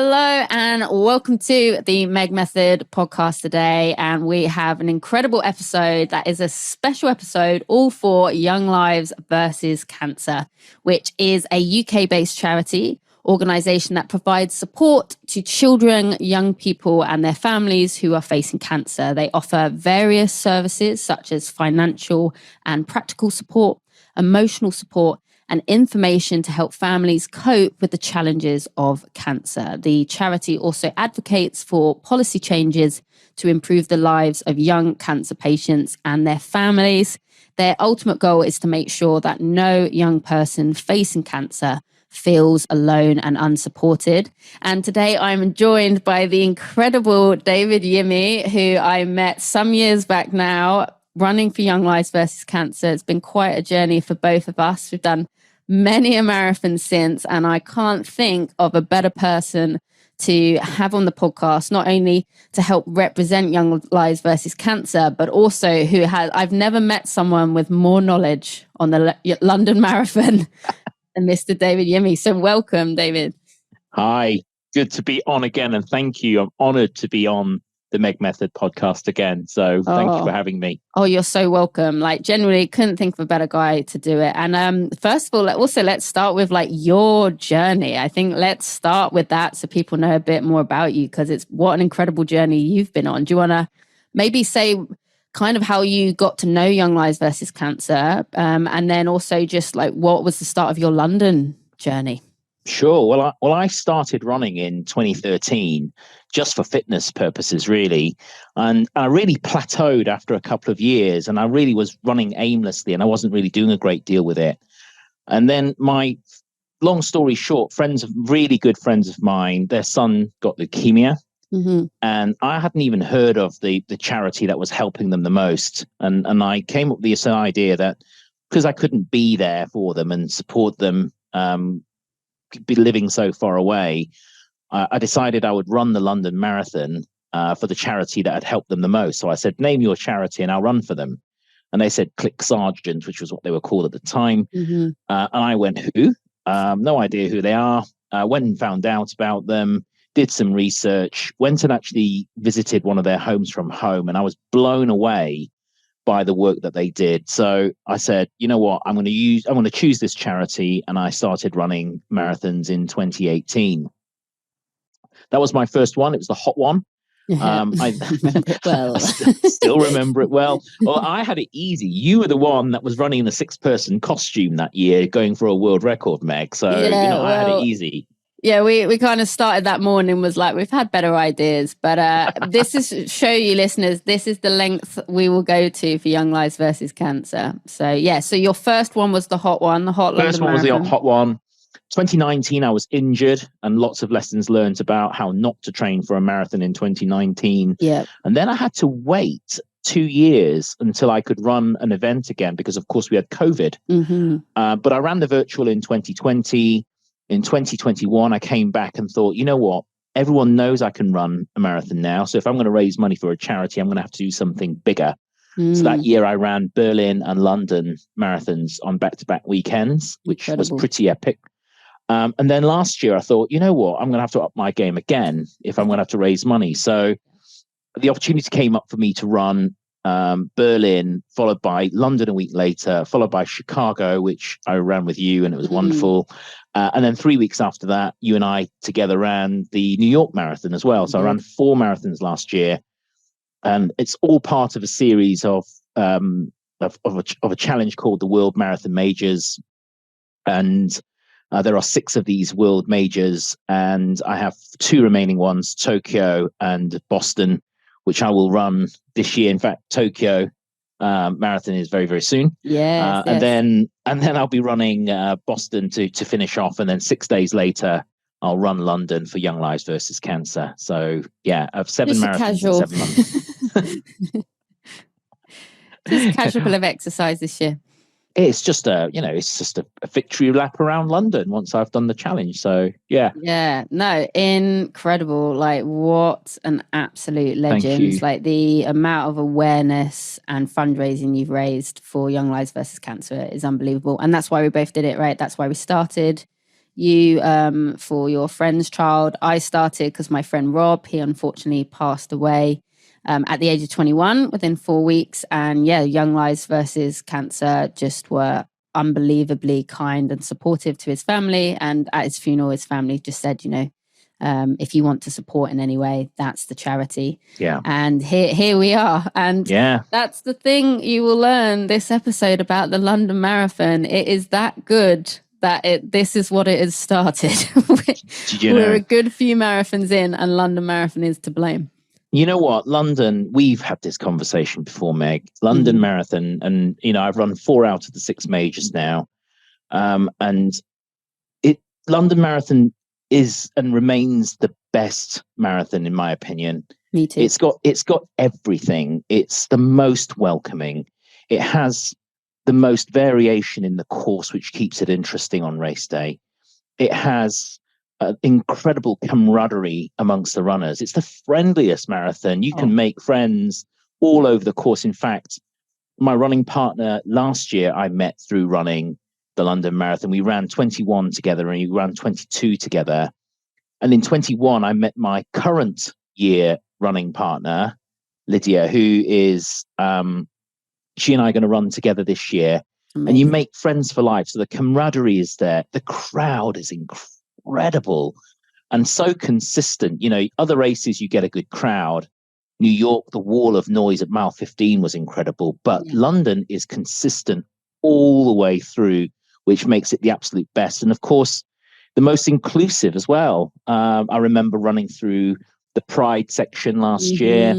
Hello and welcome to the Meg Method podcast today. And we have an incredible episode that is a special episode all for Young Lives versus Cancer, which is a UK-based charity organisation that provides support to children, young people and their families who are facing cancer. They offer various services such as financial and practical support, emotional support, and information to help families cope with the challenges of cancer. The charity also advocates for policy changes to improve the lives of young cancer patients and their families. Their ultimate goal is to make sure that no young person facing cancer feels alone and unsupported. And today I'm joined by the incredible David Yim, who I met some years back now, running for Young Lives versus Cancer. It's been quite a journey for both of us. We've done many a marathon since, and I can't think of a better person to have on the podcast, not only to help represent Young Lives versus Cancer, but also I've never met someone with more knowledge on the London Marathon than Mr. David Yim. So welcome, David. Hi, good to be on again, and thank you. I'm honoured to be on the Meg Method podcast again. So thank you for having me. Oh, you're so welcome. Generally couldn't think of a better guy to do it. And first of all, let's start with your journey. I think let's start with that so people know a bit more about you, because it's what an incredible journey you've been on. Do you want to maybe say kind of how you got to know Young Lives versus Cancer? And then also just what was the start of your London journey? Sure. Well, I started running in 2013 just for fitness purposes, really. And I really plateaued after a couple of years, and I really was running aimlessly and I wasn't really doing a great deal with it. And then long story short, really good friends of mine, their son got leukemia. Mm-hmm. And I hadn't even heard of the charity that was helping them the most. And I came up with this idea that because I couldn't be there for them and support them, be living so far away, I decided I would run the London Marathon for the charity that had helped them the most. So I said, name your charity and I'll run for them. And they said Click Sargent, which was what they were called at the time. Mm-hmm. And I went, who? No idea who they are. Went and found out about them, did some research, went and actually visited one of their homes from home. And I was blown away by the work that they did. So I said, you know what, I'm going to choose this charity. And I started running marathons in 2018. That was my first one. It was the hot one. I remember it well. I still remember it well. Well, I had it easy. You were the one that was running in the 6-person costume that year, going for a world record, Meg. So, I had it easy. Yeah, we kind of started that morning, was we've had better ideas, but this is, show you listeners, this is the length we will go to for Young Lives versus Cancer. So yeah, so your first one was the hot one, the hot London First one Marathon. Was the hot one. 2019, I was injured, and lots of lessons learned about how not to train for a marathon in 2019. Yeah. And then I had to wait 2 years until I could run an event again, because of course we had COVID. Mm-hmm. But I ran the virtual in 2020. In 2021, I came back and thought, you know what? Everyone knows I can run a marathon now. So if I'm going to raise money for a charity, I'm going to have to do something bigger. So that year I ran Berlin and London marathons on back-to-back weekends, which was pretty epic. And then last year I thought, you know what? I'm going to have to up my game again if I'm going to have to raise money. So the opportunity came up for me to run Berlin, followed by London a week later, followed by Chicago, which I ran with you, and it was wonderful. And then 3 weeks after that, you and I together ran the New York Marathon as well. So I ran 4 marathons last year, and it's all part of a series of a challenge called the World Marathon Majors. And there are 6 of these world majors, and I have 2 remaining ones, Tokyo and Boston, which I will run this year. In fact, Tokyo marathon is very, very soon. Yes. And then I'll be running Boston to finish off. And then 6 days later, I'll run London for Young Lives versus Cancer. So yeah, I've 7 marathons in 7 months. Just a casual bit of exercise this year. It's just a victory lap around London once I've done the challenge. So yeah. Yeah, no, incredible. What an absolute legend. The amount of awareness and fundraising you've raised for Young Lives versus Cancer is unbelievable. And that's why we both did it, right? That's why we started you for your friend's child. I started because my friend Rob, he unfortunately passed away at the age of 21 within 4 weeks. And yeah, Young Lives versus Cancer just were unbelievably kind and supportive to his family. And at his funeral, his family just said, if you want to support in any way, that's the charity. Yeah. And here we are. And that's the thing you will learn this episode about the London Marathon. It is that good that this is what it has started. We're a good few marathons in, and London Marathon is to blame. You know what? London, we've had this conversation before, Meg. London Marathon, and I've run 4 out of the 6 majors now. And London Marathon is and remains the best marathon in my opinion. Me too. It's got everything. It's the most welcoming. It has the most variation in the course, which keeps it interesting on race day. It has incredible camaraderie amongst the runners. It's the friendliest marathon. You can make friends all over the course. In fact, my running partner last year, I met through running the London Marathon. We ran 21 together and we ran 22 together. And in 21, I met my current year running partner, Lydia, who is, she and I are going to run together this year. Amazing. And you make friends for life. So the camaraderie is there. The crowd is incredible and so consistent. Other races, you get a good crowd. New York, the wall of noise at mile 15 was incredible. But London is consistent all the way through, which makes it the absolute best. And of course, the most inclusive as well. I remember running through the Pride section last year.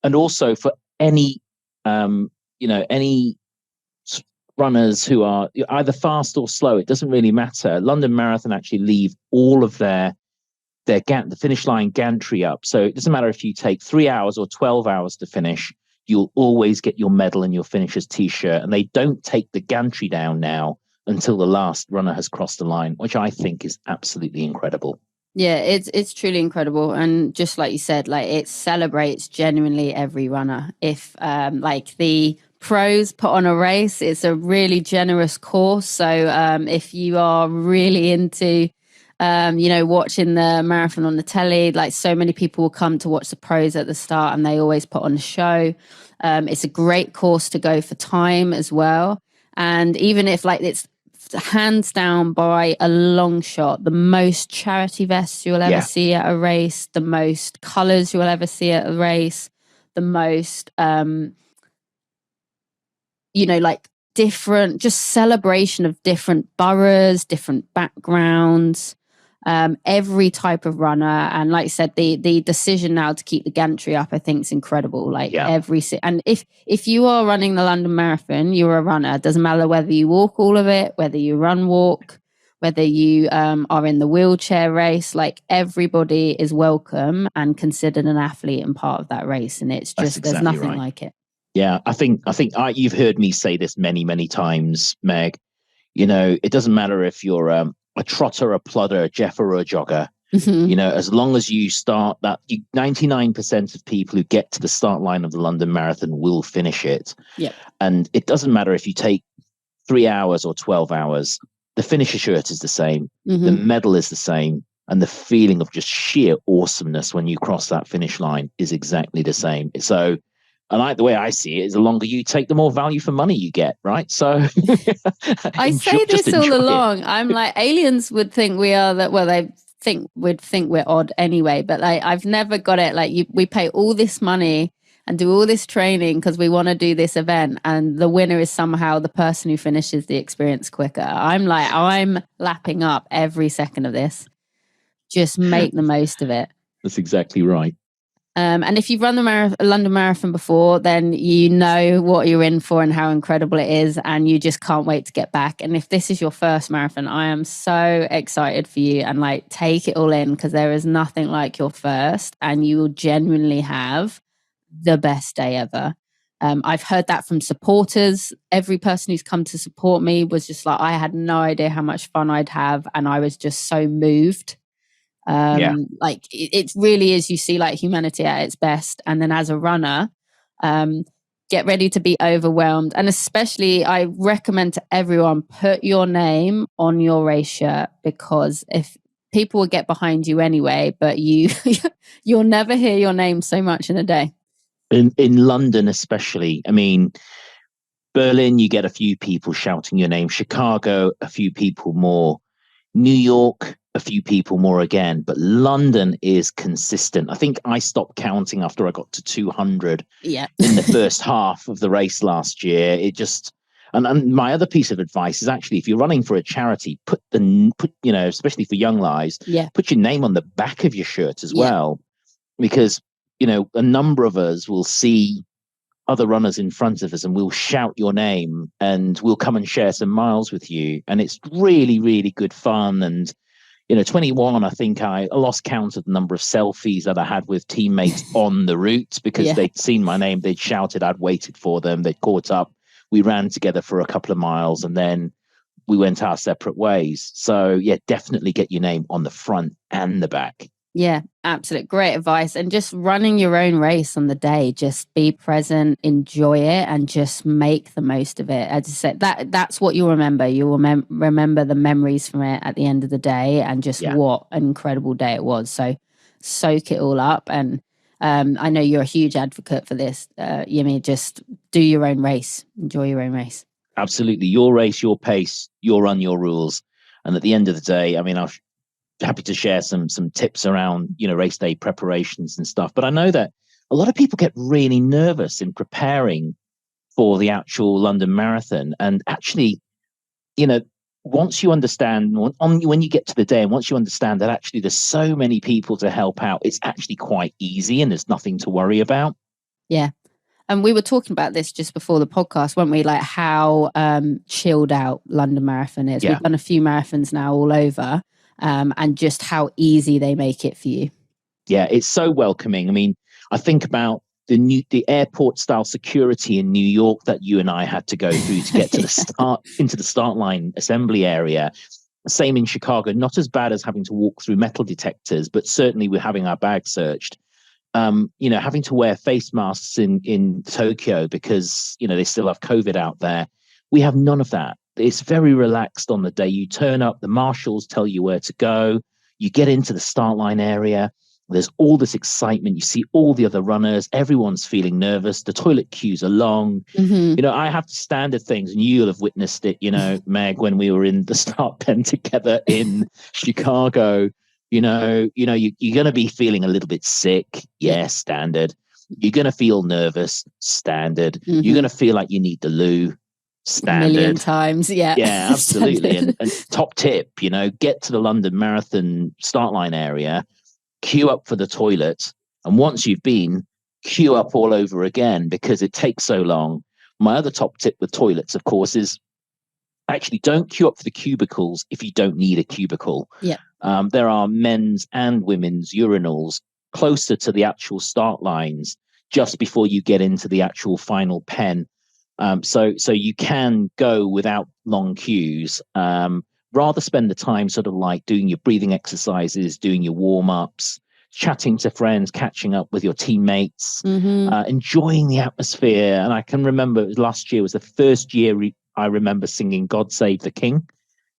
And also for any runners who are either fast or slow, it doesn't really matter. London Marathon actually leave all of the finish line gantry up. So it doesn't matter if you take 3 hours or 12 hours to finish, you'll always get your medal and your finisher's t-shirt. And they don't take the gantry down now until the last runner has crossed the line, which I think is absolutely incredible. Yeah, it's truly incredible. And just like you said, like it celebrates genuinely every runner. If like the pros put on a race, it's a really generous course. So if you are really into watching the marathon on the telly, like so many people will come to watch the pros at the start and they always put on a show. It's a great course to go for time as well. And even if like it's hands down by a long shot, the most charity vests you'll ever see at a race, the most colors you'll ever see at a race, the most, like different, just celebration of different boroughs, different backgrounds, every type of runner. And like I said, the decision now to keep the gantry up, I think is incredible. Like and if you are running the London Marathon, you're a runner. It doesn't matter whether you walk all of it, whether you walk, whether you are in the wheelchair race, like everybody is welcome and considered an athlete and part of that race. And it's just, there's nothing like it. Yeah, I think you've heard me say this many, many times, Meg. It doesn't matter if you're a trotter, a plodder, a jeffer, or a jogger. As long as you start that, 99% of people who get to the start line of the London Marathon will finish it. Yep. And it doesn't matter if you take 3 hours or 12 hours, the finisher shirt is the same, the medal is the same, and the feeling of just sheer awesomeness when you cross that finish line is exactly the same. So, and the way I see it is the longer you take, the more value for money you get, right? So I say this all along. I'm like, aliens would think we are that. Well, would think we're odd anyway. But like, I've never got it. Like, we pay all this money and do all this training because we want to do this event, and the winner is somehow the person who finishes the experience quicker. I'm like, I'm lapping up every second of this. Just make the most of it. That's exactly right. And if you've run the London Marathon before, then you know what you're in for and how incredible it is, and you just can't wait to get back. And if this is your first marathon, I am so excited for you, and like, take it all in, because there is nothing like your first, and you will genuinely have the best day ever. I've heard that from supporters. Every person who's come to support me was just like, I had no idea how much fun I'd have, and I was just so moved. Like it really is, you see like humanity at its best. And then as a runner, get ready to be overwhelmed. And especially, I recommend to everyone, put your name on your race shirt, because if people will get behind you anyway, but you'll never hear your name so much in a day. In London, especially, I mean, Berlin, you get a few people shouting your name. Chicago, a few people more. New York, a few people more again. But London is consistent. I think I stopped counting after I got to 200 in the first half of the race last year. It just, and my other piece of advice is actually, if you're running for a charity, put especially for Young Lives, put your name on the back of your shirt as well, because a number of us will see other runners in front of us and we'll shout your name and we'll come and share some miles with you. And it's really, really good fun. And, 21, I think I lost count of the number of selfies that I had with teammates on the route, because they'd seen my name, they'd shouted, I'd waited for them, they'd caught up. We ran together for a couple of miles and then we went our separate ways. So definitely get your name on the front and the back. Yeah, absolute great advice. And just running your own race on the day, just be present, enjoy it, and just make the most of it. As I said, that's what you'll remember. You will remember the memories from it at the end of the day, and just what an incredible day it was. So soak it all up. And I know you're a huge advocate for this, Yimmy. Just do your own race. Enjoy your own race. Absolutely. Your race, your pace, your run, your rules. And at the end of the day, I mean, I'll happy to share some tips around race day preparations and stuff, but I know that a lot of people get really nervous in preparing for the actual London Marathon. And actually, once you understand, when you get to the day, and once you understand that actually there's so many people to help out, it's actually quite easy and there's nothing to worry about. And we were talking about this just before the podcast, weren't we? Like how chilled out London Marathon is. We've done a few marathons now all over. And just how easy they make it for you. Yeah, it's so welcoming. I mean, I think about the airport style security in New York that you and I had to go through to get to the into the start line assembly area. Same in Chicago, not as bad as having to walk through metal detectors, but certainly we're having our bags searched. Having to wear face masks in Tokyo because they still have COVID out there. We have none of that. It's very relaxed on the day. You turn up, the marshals tell you where to go. You get into the start line area. There's all this excitement. You see all the other runners. Everyone's feeling nervous. The toilet queues are long. Mm-hmm. I have standard things, and you'll have witnessed it, Meg, when we were in the start pen together in Chicago. You're going to be feeling a little bit sick. Yeah, standard. You're going to feel nervous. Standard. Mm-hmm. You're going to feel like you need the loo. Standard. A million times. Yeah, absolutely. and top tip, get to the London Marathon start line area, queue up for the toilet, and once you've been, queue up all over again, because it takes so long. My other top tip with toilets, of course, is actually don't queue up for the cubicles if you don't need a cubicle. There are men's and women's urinals closer to the actual start lines just before you get into the actual final pen. So you can go without long queues. Rather spend the time sort of like doing your breathing exercises, doing your warm-ups, chatting to friends, catching up with your teammates, enjoying the atmosphere. And I can remember last year was the first year I remember singing God Save the King.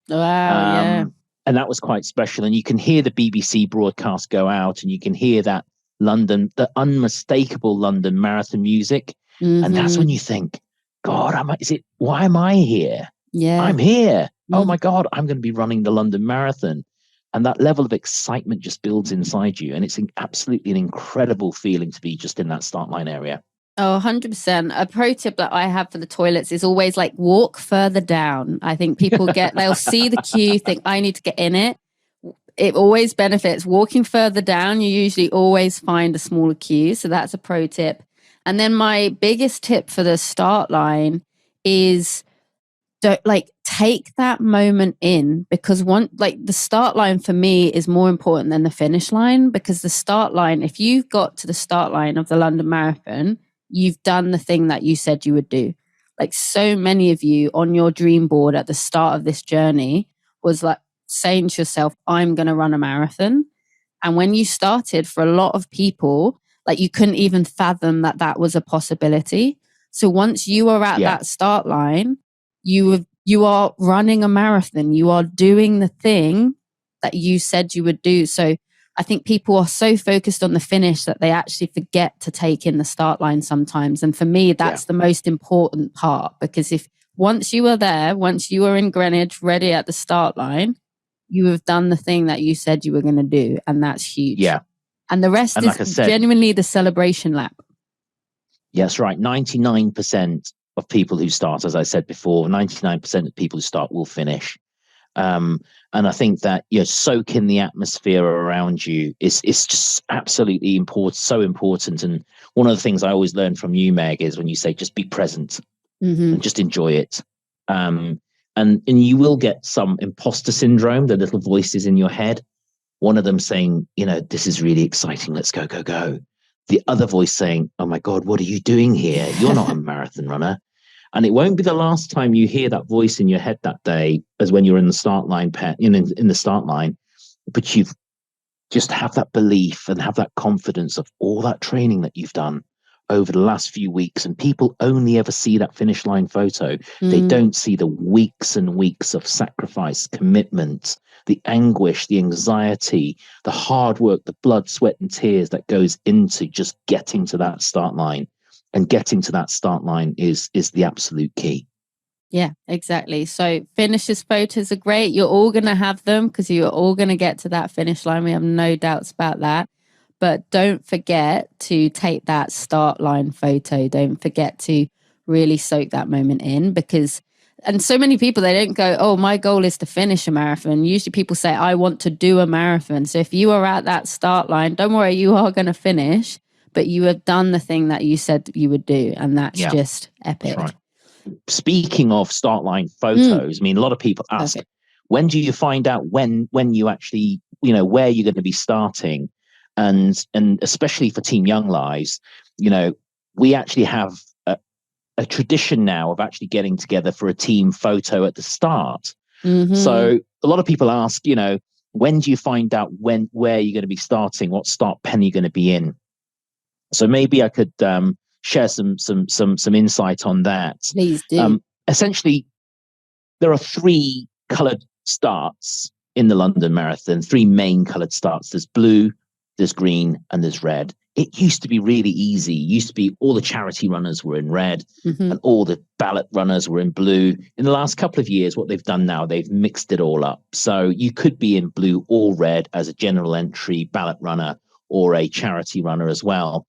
Wow, And that was quite special. And you can hear the BBC broadcast go out, and you can hear that the unmistakable London Marathon music. And that's when you think, God, why am I here? Yeah. I'm here. Oh my God, I'm going to be running the London Marathon. And that level of excitement just builds inside you. And it's absolutely an incredible feeling to be just in that start line area. Oh, 100%. A pro tip that I have for the toilets is always like walk further down. I think people they'll see the queue, think I need to get in it. It always benefits. Walking further down, you usually always find a smaller queue. So that's a pro tip. And then my biggest tip for the start line is take that moment in, because the start line for me is more important than the finish line, because the start line, if you've got to the start line of the London Marathon, you've done the thing that you said you would do. Like so many of you on your dream board at the start of this journey was like saying to yourself, I'm going to run a marathon. And when you started, for a lot of people, like you couldn't even fathom that was a possibility. So once you are at that start line, you are running a marathon. You are doing the thing that you said you would do. So I think people are so focused on the finish that they actually forget to take in the start line sometimes. And for me, that's the most important part, because if once you are there, once you are in Greenwich ready at the start line, you have done the thing that you said you were going to do. And that's huge. Yeah. And the rest and is like I said, genuinely the celebration lap. Yeah, that's right. 99% of people who start, as I said before, 99% of people who start will finish. And I think that, soak in the atmosphere around you is just absolutely important, so important. And one of the things I always learn from you, Meg, is when you say just be present and just enjoy it. And you will get some imposter syndrome, the little voices in your head. One of them saying, this is really exciting. Let's go, go, go. The other voice saying, oh my God, what are you doing here? You're not a marathon runner. And it won't be the last time you hear that voice in your head that day, as when you're in the start line, in the start line. But you've just have that belief and have that confidence of all that training that you've done over the last few weeks. And people only ever see that finish line photo. They don't see the weeks and weeks of sacrifice, commitment, the anguish, the anxiety, the hard work, the blood, sweat, and tears that goes into just getting to that start line. And getting to that start line is the absolute key. Yeah, exactly. So finishers photos are great. You're all going to have them because you're all going to get to that finish line. We have no doubts about that. But don't forget to take that start line photo. Don't forget to really soak that moment in, because, and so many people, they don't go, oh, my goal is to finish a marathon. Usually people say, I want to do a marathon. So if you are at that start line, don't worry, you are going to finish, but you have done the thing that you said you would do. And that's just epic. That's right. Speaking of start line photos, I mean, a lot of people ask, when do you find out when you actually, where you're going to be starting? And especially for Team Young Lives, we actually have a tradition now of actually getting together for a team photo at the start. So a lot of people ask, when do you find out where you're going to be starting? What start pen you're going to be in? So maybe I could share some insight on that. Please do. Essentially, there are 3 coloured starts in the London Marathon, 3 main coloured starts. There's blue, there's green, and there's red. It used to be really easy. It used to be all the charity runners were in red and all the ballot runners were in blue. In the last couple of years, what they've done now, they've mixed it all up. So you could be in blue or red as a general entry ballot runner or a charity runner as well.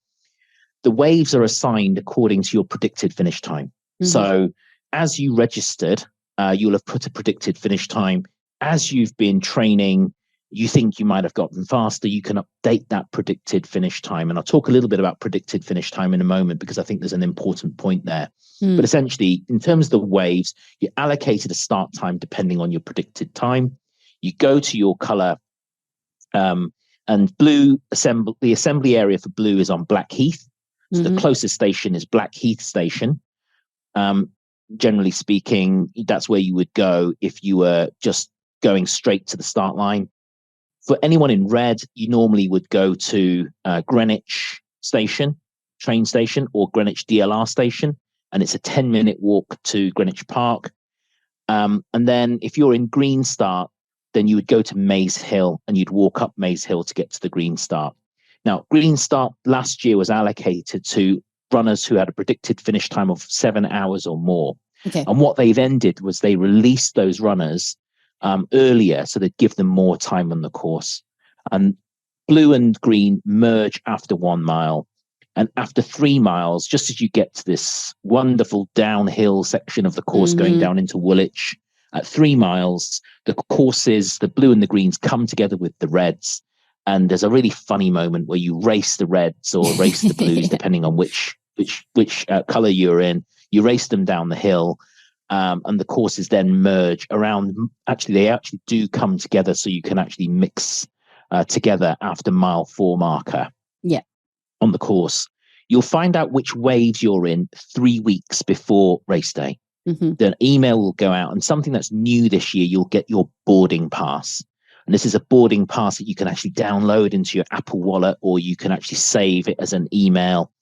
The waves are assigned according to your predicted finish time. So as you registered, you'll have put a predicted finish time. As you've been training, you think you might have gotten faster, you can update that predicted finish time. And I'll talk a little bit about predicted finish time in a moment, because I think there's an important point there. But essentially, in terms of the waves, you're allocated a start time depending on your predicted time. You go to your color, and blue, the assembly area for blue is on Blackheath. So the closest station is Blackheath Station. Generally speaking, that's where you would go if you were just going straight to the start line. For anyone in red, you normally would go to Greenwich Station, train station, or Greenwich DLR Station, and it's a 10-minute walk to Greenwich Park. And then if you're in Green Start, then you would go to Maze Hill, and you'd walk up Maze Hill to get to the Green Start. Now, Green Start last year was allocated to runners who had a predicted finish time of 7 hours or more. And what they've ended was they released those runners earlier, so they'd give them more time on the course. And blue and green merge after 1 mile. And after 3 miles, just as you get to this wonderful downhill section of the course going down into Woolwich, at 3 miles, the courses, the blue and the greens, come together with the reds. And there's a really funny moment where you race the reds or race the blues, depending on which color you're in. You race them down the hill, and the courses then merge around. Actually, they actually do come together, so you can actually mix together after mile 4 marker. On the course, you'll find out which waves you're in 3 weeks before race day. Then an email will go out, and something that's new this year, you'll get your boarding pass. And this is a boarding pass that you can actually download into your Apple Wallet, or you can actually save it as an email.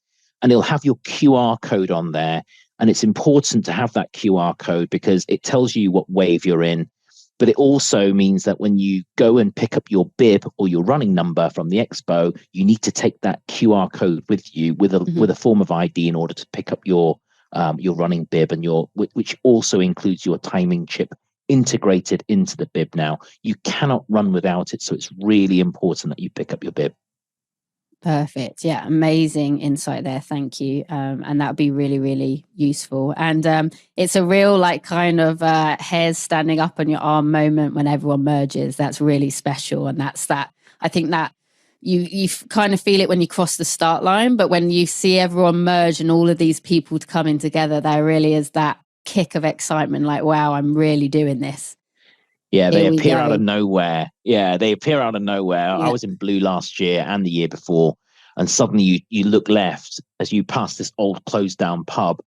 And it'll have your QR code on there. And it's important to have that QR code because it tells you what wave you're in. But it also means that when you go and pick up your bib or your running number from the expo, you need to take that QR code with you with a form of ID in order to pick up your running bib, and which also includes your timing chip integrated into the bib. Now you cannot run without it, so it's really important that you pick up your bib. Perfect. Yeah, amazing insight there. Thank you. And that would be really, really useful. And it's a real like kind of hairs standing up on your arm moment when everyone merges. That's really special. And that's that. I think that you kind of feel it when you cross the start line, but when you see everyone merge and all of these people coming together, there really is that kick of excitement. Like, wow, I'm really doing this. Yeah, they appear out of nowhere. Yeah, they appear out of nowhere. Yeah. I was in Blue last year and the year before, and suddenly you look left as you pass this old closed down pub,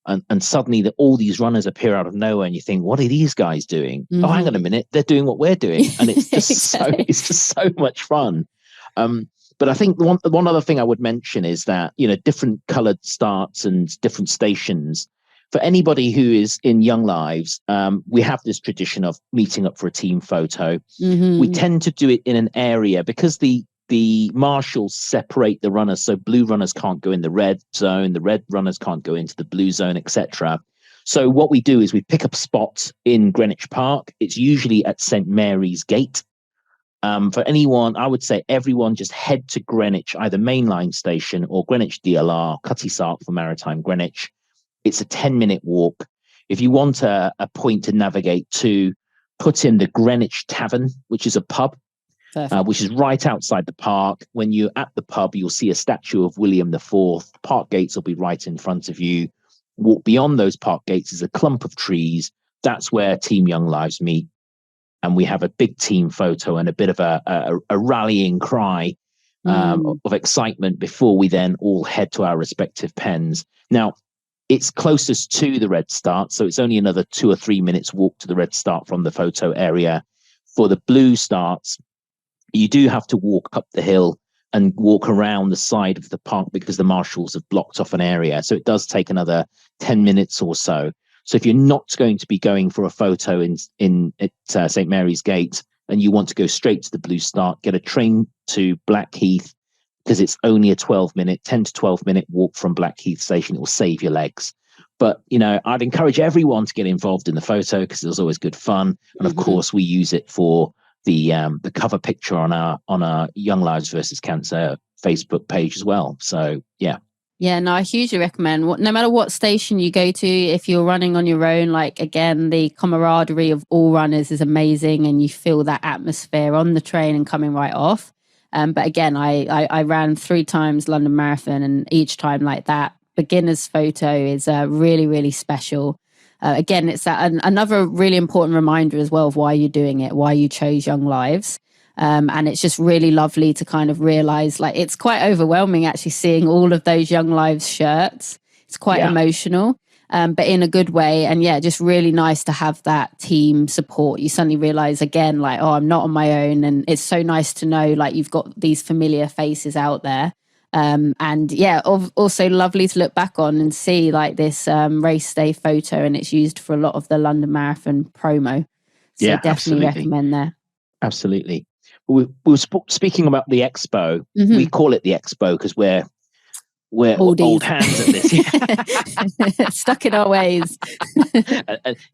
and suddenly all these runners appear out of nowhere, and you think, what are these guys doing? Oh, hang on a minute, they're doing what we're doing, and it's just it's just so much fun. But I think one other thing I would mention is that different coloured starts and different stations. For anybody who is in Young Lives, we have this tradition of meeting up for a team photo. We tend to do it in an area because the marshals separate the runners, so blue runners can't go in the red zone, the red runners can't go into the blue zone, etc. So what we do is we pick up spots in Greenwich Park. It's usually at St. Mary's Gate. For anyone, I would say everyone just head to Greenwich, either mainline station or Greenwich DLR, Cutty Sark for Maritime Greenwich. It's a 10-minute walk. If you want a point to navigate to, put in the Greenwich Tavern, which is a pub, which is right outside the park. When you're at the pub, you'll see a statue of William IV. Park gates will be right in front of you. Walk beyond those park gates is a clump of trees. That's where Team Young Lives meet. And we have a big team photo and a bit of a rallying cry of excitement before we then all head to our respective pens. Now, it's closest to the red start, so it's only another 2 or 3 minutes walk to the red start from the photo area. For the blue starts, you do have to walk up the hill and walk around the side of the park because the marshals have blocked off an area. So it does take another 10 minutes or so. So if you're not going to be going for a photo at St. Mary's Gate and you want to go straight to the blue start, get a train to Blackheath, because it's only a 10 to 12 minute walk from Blackheath Station. It will save your legs. But, I'd encourage everyone to get involved in the photo because it was always good fun. And of course, we use it for the cover picture on our Young Lives versus Cancer Facebook page as well. So, yeah. Yeah, no, I hugely recommend. No matter what station you go to, if you're running on your own, like, again, the camaraderie of all runners is amazing, and you feel that atmosphere on the train and coming right off. But again, I ran 3 times London Marathon, and each time like that beginner's photo is really, really special. Again, it's another really important reminder as well of why you're doing it, why you chose Young Lives. And it's just really lovely to kind of realize, like, it's quite overwhelming actually seeing all of those Young Lives shirts. It's quite emotional, but in a good way. And yeah, just really nice to have that team support. You suddenly realize again, like, oh, I'm not on my own. And it's so nice to know, like, you've got these familiar faces out there. And yeah, also lovely to look back on and see like this race day photo, and it's used for a lot of the London Marathon promo. So yeah, definitely recommend there. Absolutely. We were speaking about the Expo. We call it the Expo because we're old hands at this. Stuck in our ways.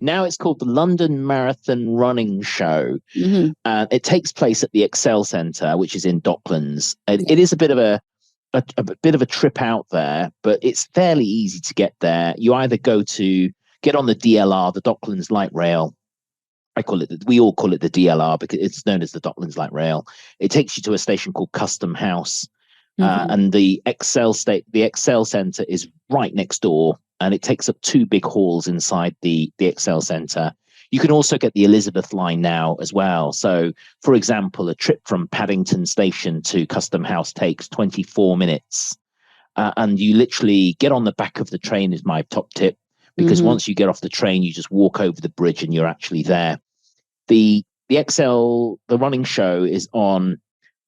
Now it's called the London Marathon Running Show. It takes place at the Excel Centre, which is in Docklands. It is a bit of a trip out there, but it's fairly easy to get there. You either get on the DLR, the Docklands Light Rail. We all call it the DLR because it's known as the Docklands Light Rail. It takes you to a station called Custom House, and the Excel Centre is right next door, and it takes up 2 big halls inside the Excel Centre. You can also get the Elizabeth line now as well. So, for example, a trip from Paddington Station to Custom House takes 24 minutes, and you literally get on the back of the train is my top tip. Because once you get off the train, you just walk over the bridge and you're actually there. The running show is on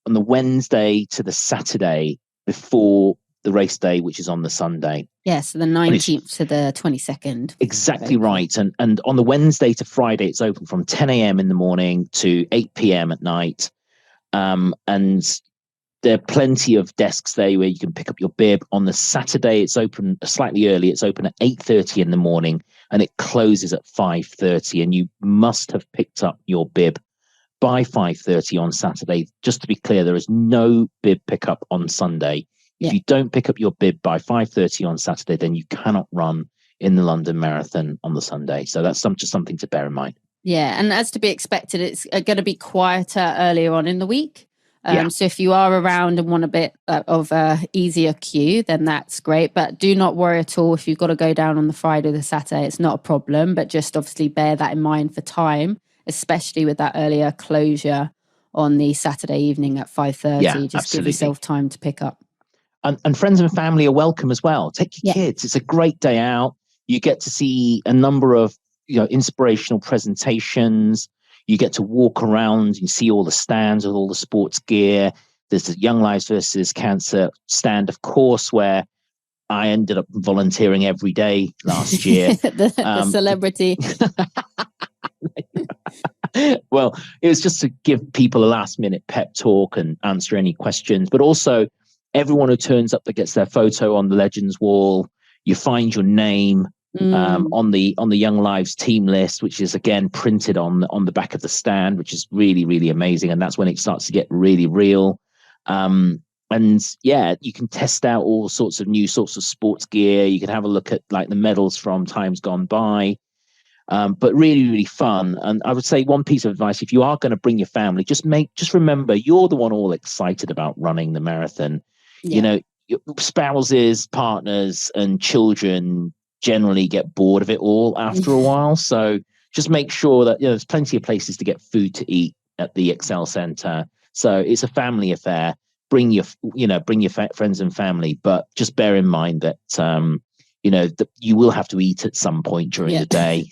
the Wednesday to the Saturday before the race day, which is on the Sunday. Yeah, so the 19th to the 22nd. Exactly right. And on the Wednesday to Friday, it's open from 10 a.m. in the morning to 8 p.m. at night. And there are plenty of desks there where you can pick up your bib. On the Saturday, it's open slightly early. It's open at 8:30 in the morning and it closes at 5:30. And you must have picked up your bib by 5:30 on Saturday. Just to be clear, there is no bib pickup on Sunday. If you don't pick up your bib by 5:30 on Saturday, then you cannot run in the London Marathon on the Sunday. So that's just something to bear in mind. Yeah, and as to be expected, it's going to be quieter earlier on in the week. So if you are around and want a bit of a easier queue, then that's great. But do not worry at all if you've got to go down on the Friday or the Saturday. It's not a problem, but just obviously bear that in mind for time, especially with that earlier closure on the Saturday evening at 5:30. Just absolutely. give yourself time to pick up. And friends and family are welcome as well. Take your kids. It's a great day out. You get to see a number of inspirational presentations. You get to walk around. You see all the stands with all the sports gear. There's the Young Lives versus Cancer stand, of course, where I ended up volunteering every day last year. the celebrity. Well, it was just to give people a last minute pep talk and answer any questions, but also everyone who turns up that gets their photo on the Legends wall, you find your name on the Young Lives team list, which is again printed on the back of the stand, which is really, really amazing. And that's when it starts to get really real. And you can test out all sorts of new sorts of sports gear. You can have a look at like the medals from times gone by. But really, really fun. And I would say one piece of advice: if you are going to bring your family, just remember you're the one all excited about running the marathon. Your spouses, partners, and children generally get bored of it all after a while. So just make sure that there's plenty of places to get food to eat at the Excel Centre. So it's a family affair. Bring your friends and family, but just bear in mind that that you will have to eat at some point during the day.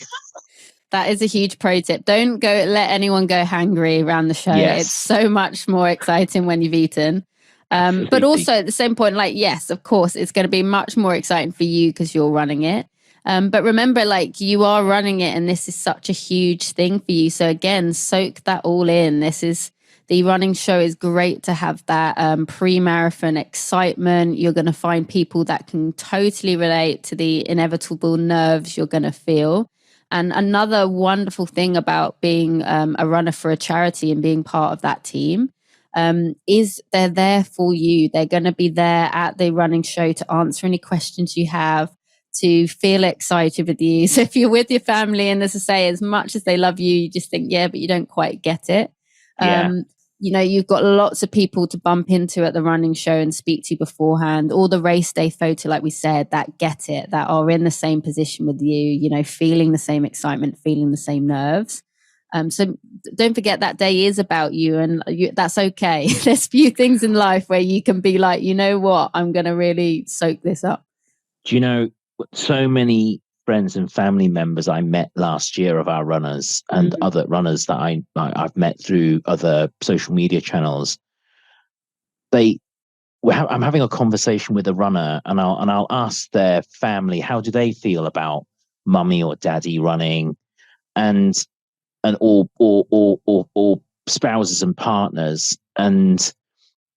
That is a huge pro tip. Don't let anyone go hangry around the show. Yes. It's so much more exciting when you've eaten. But also at the same point, yes, of course, it's going to be much more exciting for you because you're running it. But remember, you are running it and this is such a huge thing for you. So again, soak that all in. The running show is great to have that pre-marathon excitement. You're going to find people that can totally relate to the inevitable nerves you're going to feel. And another wonderful thing about being a runner for a charity and being part of that team is they're there for you. They're going to be there at the running show to answer any questions you have, to feel excited with you. So if you're with your family and as I say, as much as they love you, you just think, but you don't quite get it. You've got lots of people to bump into at the running show and speak to beforehand, or the race day photo, like we said, that get it, that are in the same position with you, feeling the same excitement, feeling the same nerves. So don't forget that day is about you, and that's okay. There's few things in life where you can be like, you know what, I'm going to really soak this up. Do you know, so many friends and family members I met last year of our runners and other runners that I've met through other social media channels. I'm having a conversation with a runner, and I'll ask their family, how do they feel about mummy or daddy running, and all spouses and partners. And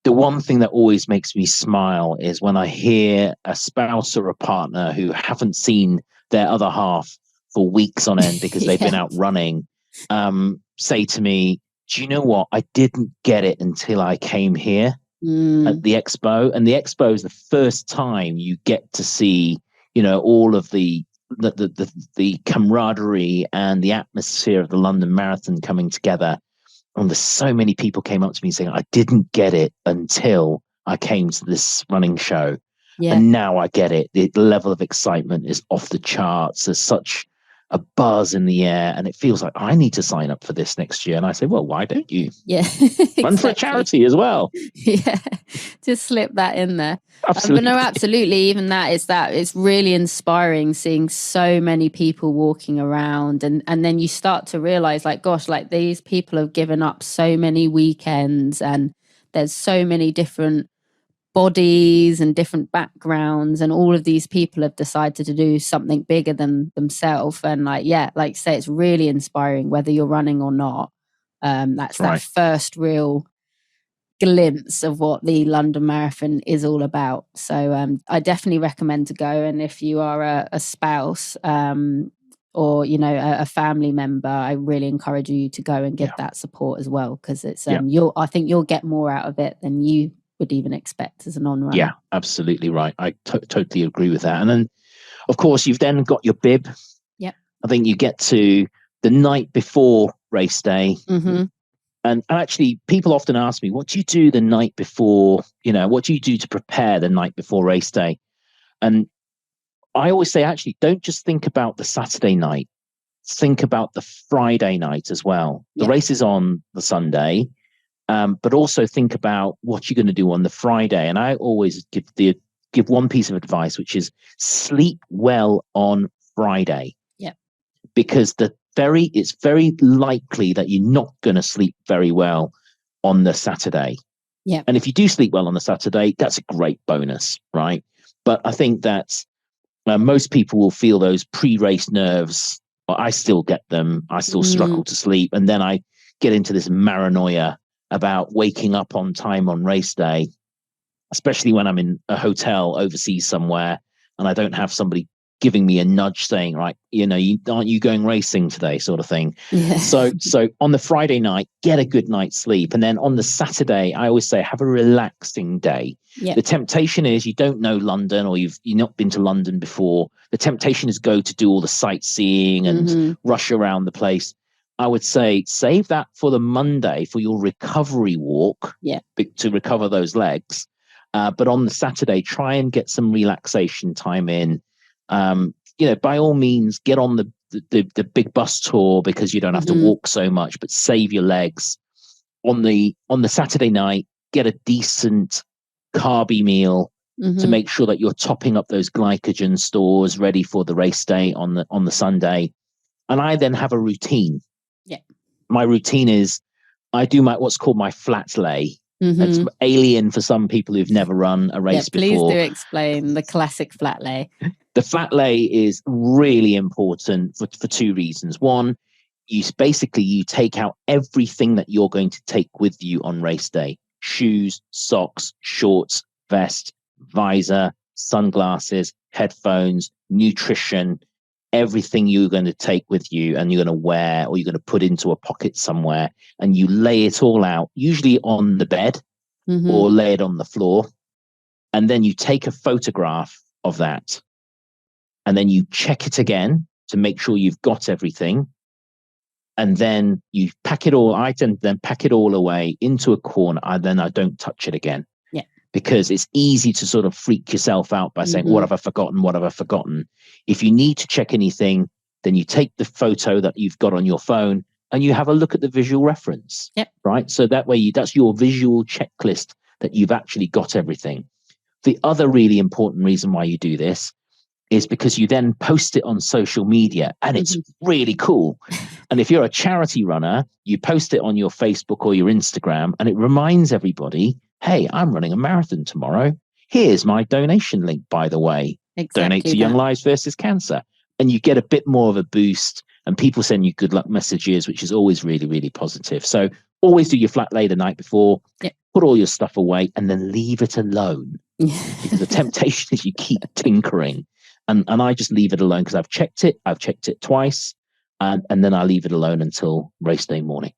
the one thing that always makes me smile is when I hear a spouse or a partner who haven't seen their other half for weeks on end because they've been out running, say to me, do you know what? I didn't get it until I came here at the Expo. And the Expo is the first time you get to see, all of the camaraderie and the atmosphere of the London Marathon coming together. And there's so many people came up to me saying, I didn't get it until I came to this running show. And now I get it. The level of excitement is off the charts. There's such a buzz in the air, and it feels like I need to sign up for this next year. And I say, well, why don't you? Run for a charity as well. Just slip that in there. Absolutely. But no, absolutely. Even it's really inspiring seeing so many people walking around, and then you start to realize, gosh, these people have given up so many weekends, and there's so many different bodies and different backgrounds, and all of these people have decided to do something bigger than themselves. And like you say, it's really inspiring whether you're running or not. That's that first real glimpse of what the London Marathon is all about. So I definitely recommend to go. And if you are a spouse or a family member, I really encourage you to go and get that support as well, because it's I think you'll get more out of it than you would even expect as a non-runner. Yeah, absolutely right. I totally agree with that. And then, of course, you've then got your bib. Yep. I think you get to the night before race day. Mm-hmm. And actually, people often ask me, what do you do the night before? What do you do to prepare the night before race day? And I always say, actually, don't just think about the Saturday night. Think about the Friday night as well. The race is on the Sunday, but also think about what you're going to do on the Friday. And I always give one piece of advice, which is sleep well on Friday. Yeah. Because it's very likely that you're not going to sleep very well on the Saturday. Yeah. And if you do sleep well on the Saturday, that's a great bonus, right? But I think that most people will feel those pre-race nerves. I still get them. I still struggle to sleep. And then I get into this paranoia about waking up on time on race day, especially when I'm in a hotel overseas somewhere and I don't have somebody giving me a nudge saying, right, aren't you going racing today, sort of thing. Yeah. So on the Friday night, get a good night's sleep. And then on the Saturday, I always say, have a relaxing day. Yep. The temptation is, you don't know London, or you've not been to London before. The temptation is go to do all the sightseeing and rush around the place. I would say save that for the Monday for your recovery walk, to recover those legs. But on the Saturday, try and get some relaxation time in. By all means, get on the big bus tour, because you don't have to walk so much, but save your legs. On the Saturday night, get a decent carby meal to make sure that you're topping up those glycogen stores ready for the race day on the Sunday. And I then have a routine. Yeah. My routine is I do what's called my flat lay. It's alien for some people who've never run a race before. Please do explain the classic flat lay. The flat lay is really important for two reasons. One, you take out everything that you're going to take with you on race day: shoes, socks, shorts, vest, visor, sunglasses, headphones, nutrition, everything you're going to take with you and you're going to wear, or you're going to put into a pocket somewhere, and you lay it all out, usually on the bed or lay it on the floor. And then you take a photograph of that, and then you check it again to make sure you've got everything. And then you pack it all. I tend to then pack it all away into a corner, and then I don't touch it again. Yeah. Because it's easy to sort of freak yourself out by saying, what have I forgotten? What have I forgotten? If you need to check anything, then you take the photo that you've got on your phone and you have a look at the visual reference. Yep. Right. So that way that's your visual checklist that you've actually got everything. The other really important reason why you do this is because you then post it on social media, and it's really cool. And if you're a charity runner, you post it on your Facebook or your Instagram, and it reminds everybody, hey, I'm running a marathon tomorrow. Here's my donation link, by the way. Exactly. Donate to Young Lives versus Cancer. And you get a bit more of a boost, and people send you good luck messages, which is always really, really positive. So always do your flat lay the night before, put all your stuff away, and then leave it alone. Because the temptation is you keep tinkering. And I just leave it alone because I've checked it twice, and then I leave it alone until race day morning.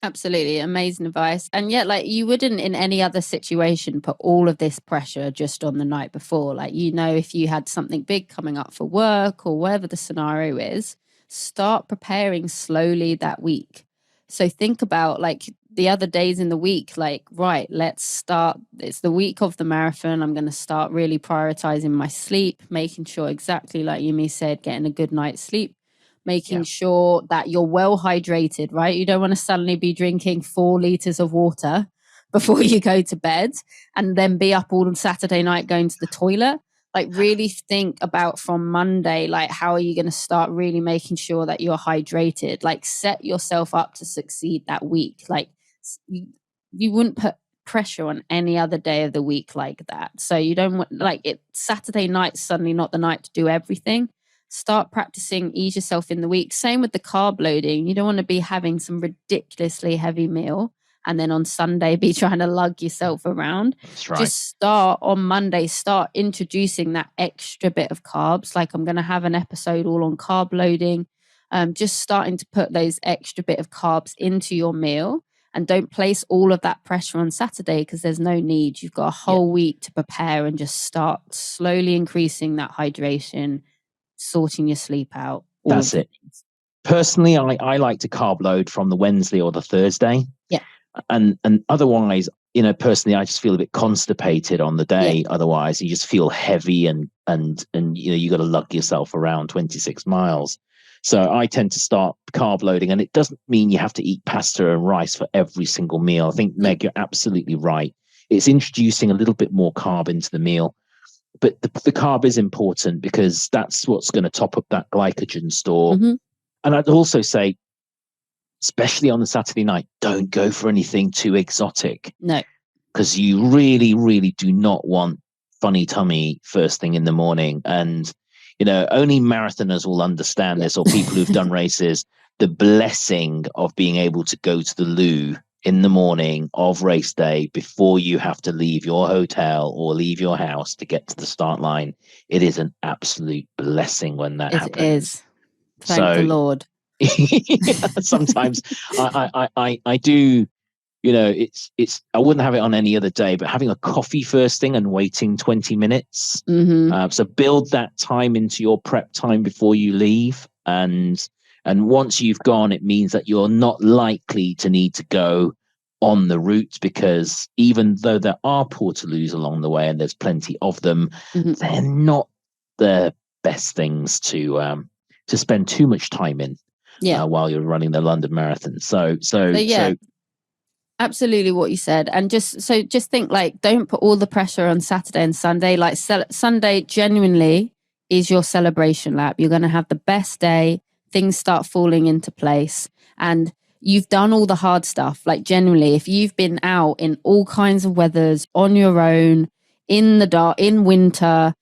Absolutely amazing advice. And yet, like, you wouldn't in any other situation put all of this pressure just on the night before. Like, if you had something big coming up for work or whatever the scenario is, start preparing slowly that week. So think about like the other days in the week, like, right, let's start. It's the week of the marathon. I'm going to start really prioritizing my sleep, making sure, exactly like Yumi said, getting a good night's sleep, making sure that you're well hydrated, right? You don't want to suddenly be drinking 4 liters of water before you go to bed and then be up all Saturday night going to the toilet. Like, really think about from Monday, like, how are you going to start really making sure that you're hydrated? Like, set yourself up to succeed that week. Like, you wouldn't put pressure on any other day of the week like that. So you don't want, like, it Saturday night's suddenly not the night to do everything. Start practicing, ease yourself in the week. Same with the carb loading. You don't want to be having some ridiculously heavy meal and then on Sunday be trying to lug yourself around. That's right. Just start on Monday, start introducing that extra bit of carbs. Like, I'm going to have an episode all on carb loading. Just starting to put those extra bit of carbs into your meal, and don't place all of that pressure on Saturday because there's no need. You've got a whole week to prepare, and just start slowly increasing that hydration, sorting your sleep out. That's it. Personally, I like to carb load from the Wednesday or the Thursday. Yeah. And otherwise, personally, I just feel a bit constipated on the day. Yeah. Otherwise, you just feel heavy and you got to lug yourself around 26 miles. So I tend to start carb loading, and it doesn't mean you have to eat pasta and rice for every single meal. I think, Meg, you're absolutely right. It's introducing a little bit more carb into the meal. But the carb is important because that's what's going to top up that glycogen store. Mm-hmm. And I'd also say, especially on the Saturday night, don't go for anything too exotic. No. Because you really, really do not want funny tummy first thing in the morning. And only marathoners will understand this, or people who've done races, the blessing of being able to go to the loo in the morning of race day before you have to leave your hotel or leave your house to get to the start line. It is an absolute blessing when that happens. It is. Thank the Lord. Sometimes I do, I wouldn't have it on any other day, but having a coffee first thing and waiting 20 minutes. Mm-hmm. So build that time into your prep time before you leave. And once you've gone, it means that you're not likely to need to go on the route, because even though there are portaloos along the way and there's plenty of them, mm-hmm. they're not the best things to spend too much time in while you're running the London Marathon. So absolutely what you said. And just think, like, don't put all the pressure on Saturday and Sunday. Like, Sunday genuinely is your celebration lap. You're going to have the best day. Things start falling into place, and you've done all the hard stuff. Like, genuinely, if you've been out in all kinds of weathers on your own, in the dark, in winter,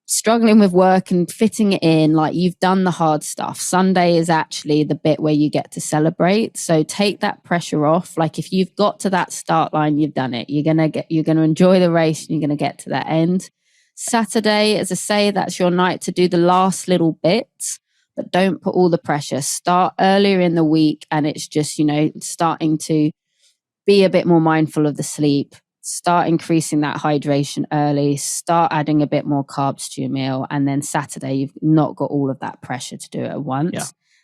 struggling with work and fitting it in, like, you've done the hard stuff. Sunday is actually the bit where you get to celebrate. So take that pressure off. Like, if you've got to that start line, you've done it. You're going to enjoy the race, and you're going to get to that end. Saturday, as I say, that's your night to do the last little bits, but don't put all the pressure. Start earlier in the week, and it's just, starting to be a bit more mindful of the sleep. Start increasing that hydration early. Start adding a bit more carbs to your meal, and then Saturday you've not got all of that pressure to do it at once. Yeah.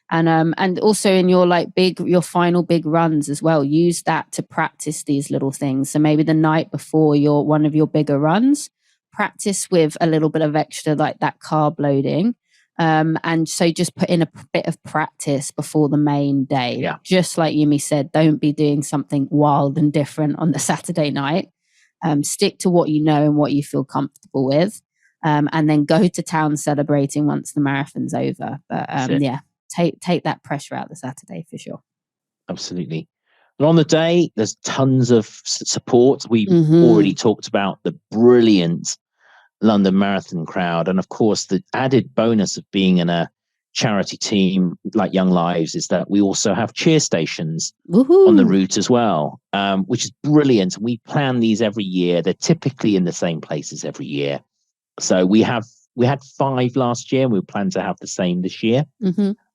And also in your your final big runs as well, use that to practice these little things. So maybe the night before one of your bigger runs, practice with a little bit of extra, like that carb loading. And so just put in a bit of practice before the main day. Yeah. Just like Yumi said, don't be doing something wild and different on the Saturday night. Stick to what you know and what you feel comfortable with, and then go to town celebrating once the marathon's over. But take that pressure out the Saturday for sure. Absolutely. And on the day, there's tons of support. We've already talked about the brilliant London Marathon crowd, and of course the added bonus of being in a charity team like Young Lives is that we also have cheer stations on the route as well, which is brilliant. We plan these every year. They're typically in the same places every year. So we had 5 last year, and we plan to have the same this year.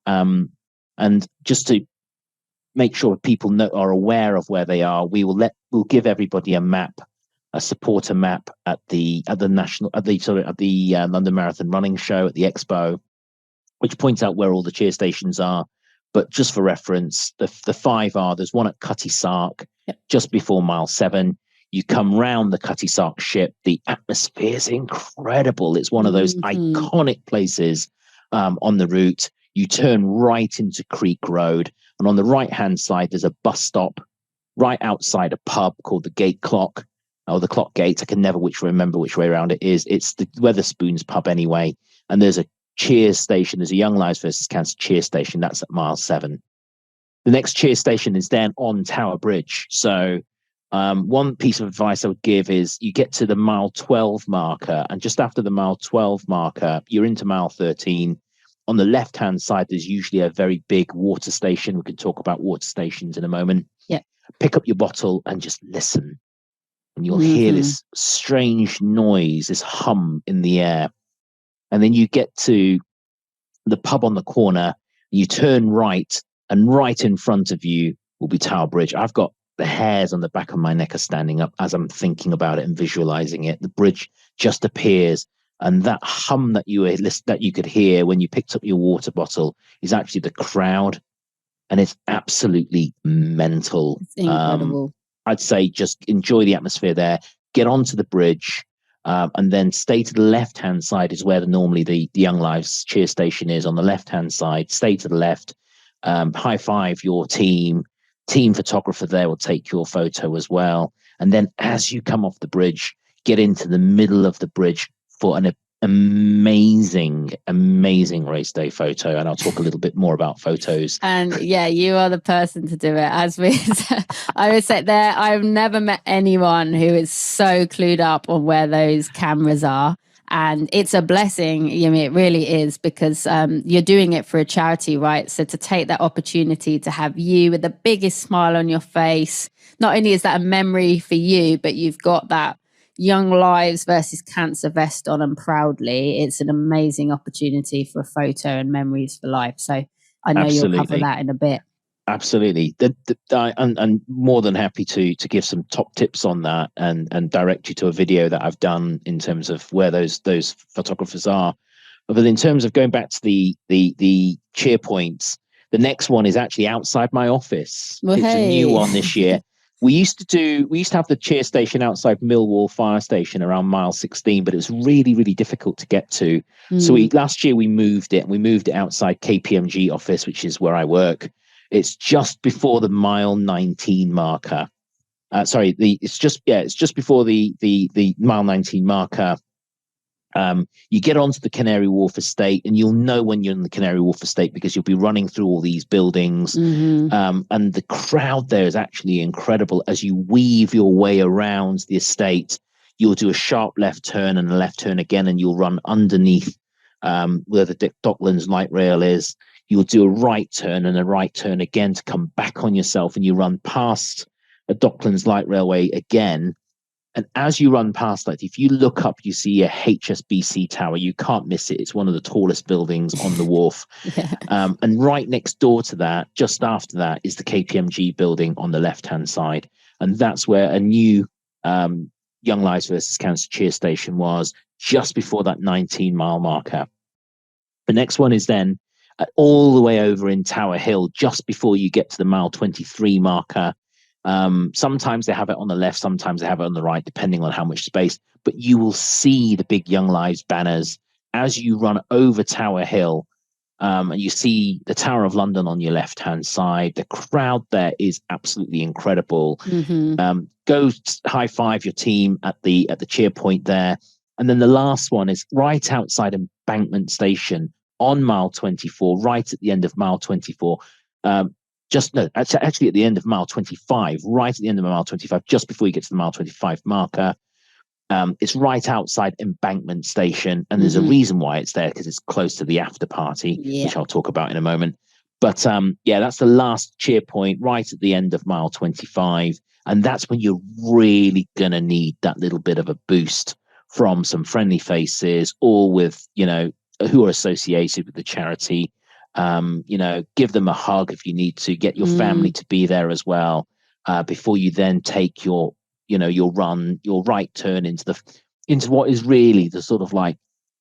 And just to make sure people are aware of where they are, we'll give everybody a supporter map at the London Marathon running show at the Expo, which points out where all the cheer stations are. But just for reference, the 5 are, there's one at Cutty Sark, just before mile 7. You come round the Cutty Sark ship. The atmosphere is incredible. It's one of those iconic places on the route. You turn right into Creek Road, and on the right-hand side, there's a bus stop right outside a pub called the Gate Clock, or the Clock Gate. I can never remember which way around it is. It's the Wetherspoons pub anyway. And there's a cheer station. There's a Young Lives versus Cancer cheer station. That's at mile 7. The next cheer station is then on Tower Bridge. So One piece of advice I would give is you get to the mile 12 marker, and just after the mile 12 marker, you're into mile 13. On the left-hand side, there's usually a very big water station. We can talk about water stations in a moment. Yeah. Pick up your bottle and just listen. And you'll hear this strange noise, this hum in the air. And then you get to the pub on the corner, you turn right, and right in front of you will be Tower Bridge. I've got the hairs on the back of my neck are standing up as I'm thinking about it and visualizing it. The bridge just appears, and that hum that you could hear when you picked up your water bottle is actually the crowd, and it's absolutely mental. It's incredible. I'd say just enjoy the atmosphere there. Get onto the bridge. And then stay to the left-hand side is where normally the Young Lives cheer station is, on the left-hand side. Stay to the left, high five your team photographer there will take your photo as well. And then as you come off the bridge, get into the middle of the bridge for an amazing race day photo. And I'll talk a little bit more about photos. And yeah, you are the person to do it. I would say there, I've never met anyone who is so clued up on where those cameras are. And it's a blessing. I mean, it really is, because you're doing it for a charity, right? So to take that opportunity to have you with the biggest smile on your face, not only is that a memory for you, but you've got that Young Lives versus Cancer vest on, and proudly, it's an amazing opportunity for a photo and memories for life. So I know you'll cover that in a bit. Absolutely. I'm more than happy to give some top tips on that and direct you to a video that I've done in terms of where those photographers are. But in terms of going back to the cheer points, the next one is actually outside my office. Well, it's a new one this year. We used to have the cheer station outside Millwall Fire Station around mile 16, but it was really, really difficult to get to. So last year we moved it outside KPMG office, which is where I work. It's just before the mile 19 marker. It's just before the mile 19 marker. You get onto the Canary Wharf estate, and you'll know when you're in the Canary Wharf estate because you'll be running through all these buildings. And the crowd there is actually incredible. As you weave your way around the estate, you'll do a sharp left turn and a left turn again, and you'll run underneath where the Docklands light rail is. You'll do a right turn and a right turn again to come back on yourself, and you run past a Docklands light railway again. And as you run past that, if you look up, you see a HSBC tower. You can't miss it. It's one of the tallest buildings on the wharf. And right next door to that, just after that, is the KPMG building on the left-hand side. And that's where a new Young Lives versus Cancer cheer station was, just before that 19-mile marker. The next one is then all the way over in Tower Hill, just before you get to the mile 23 marker. Sometimes they have it on the left, sometimes they have it on the right, depending on how much space. But you will see the big Young Lives banners as you run over Tower Hill, and you see the Tower of London on your left-hand side. The crowd there is absolutely incredible. Go high five your team at the cheer point there. And then the last one is right outside Embankment Station on mile 24, right at the end of mile 24. Actually at the end of mile 25, right at the end of mile 25, just before you get to the mile 25 marker. It's right outside Embankment Station, and there's a reason why it's there, because it's close to the after party, which I'll talk about in a moment. But that's the last cheer point, right at the end of mile 25, and that's when you're really gonna need that little bit of a boost from some friendly faces, or with who are associated with the charity. Give them a hug if you need to. Get your family to be there as well, before you then take your right turn into what is really the sort of like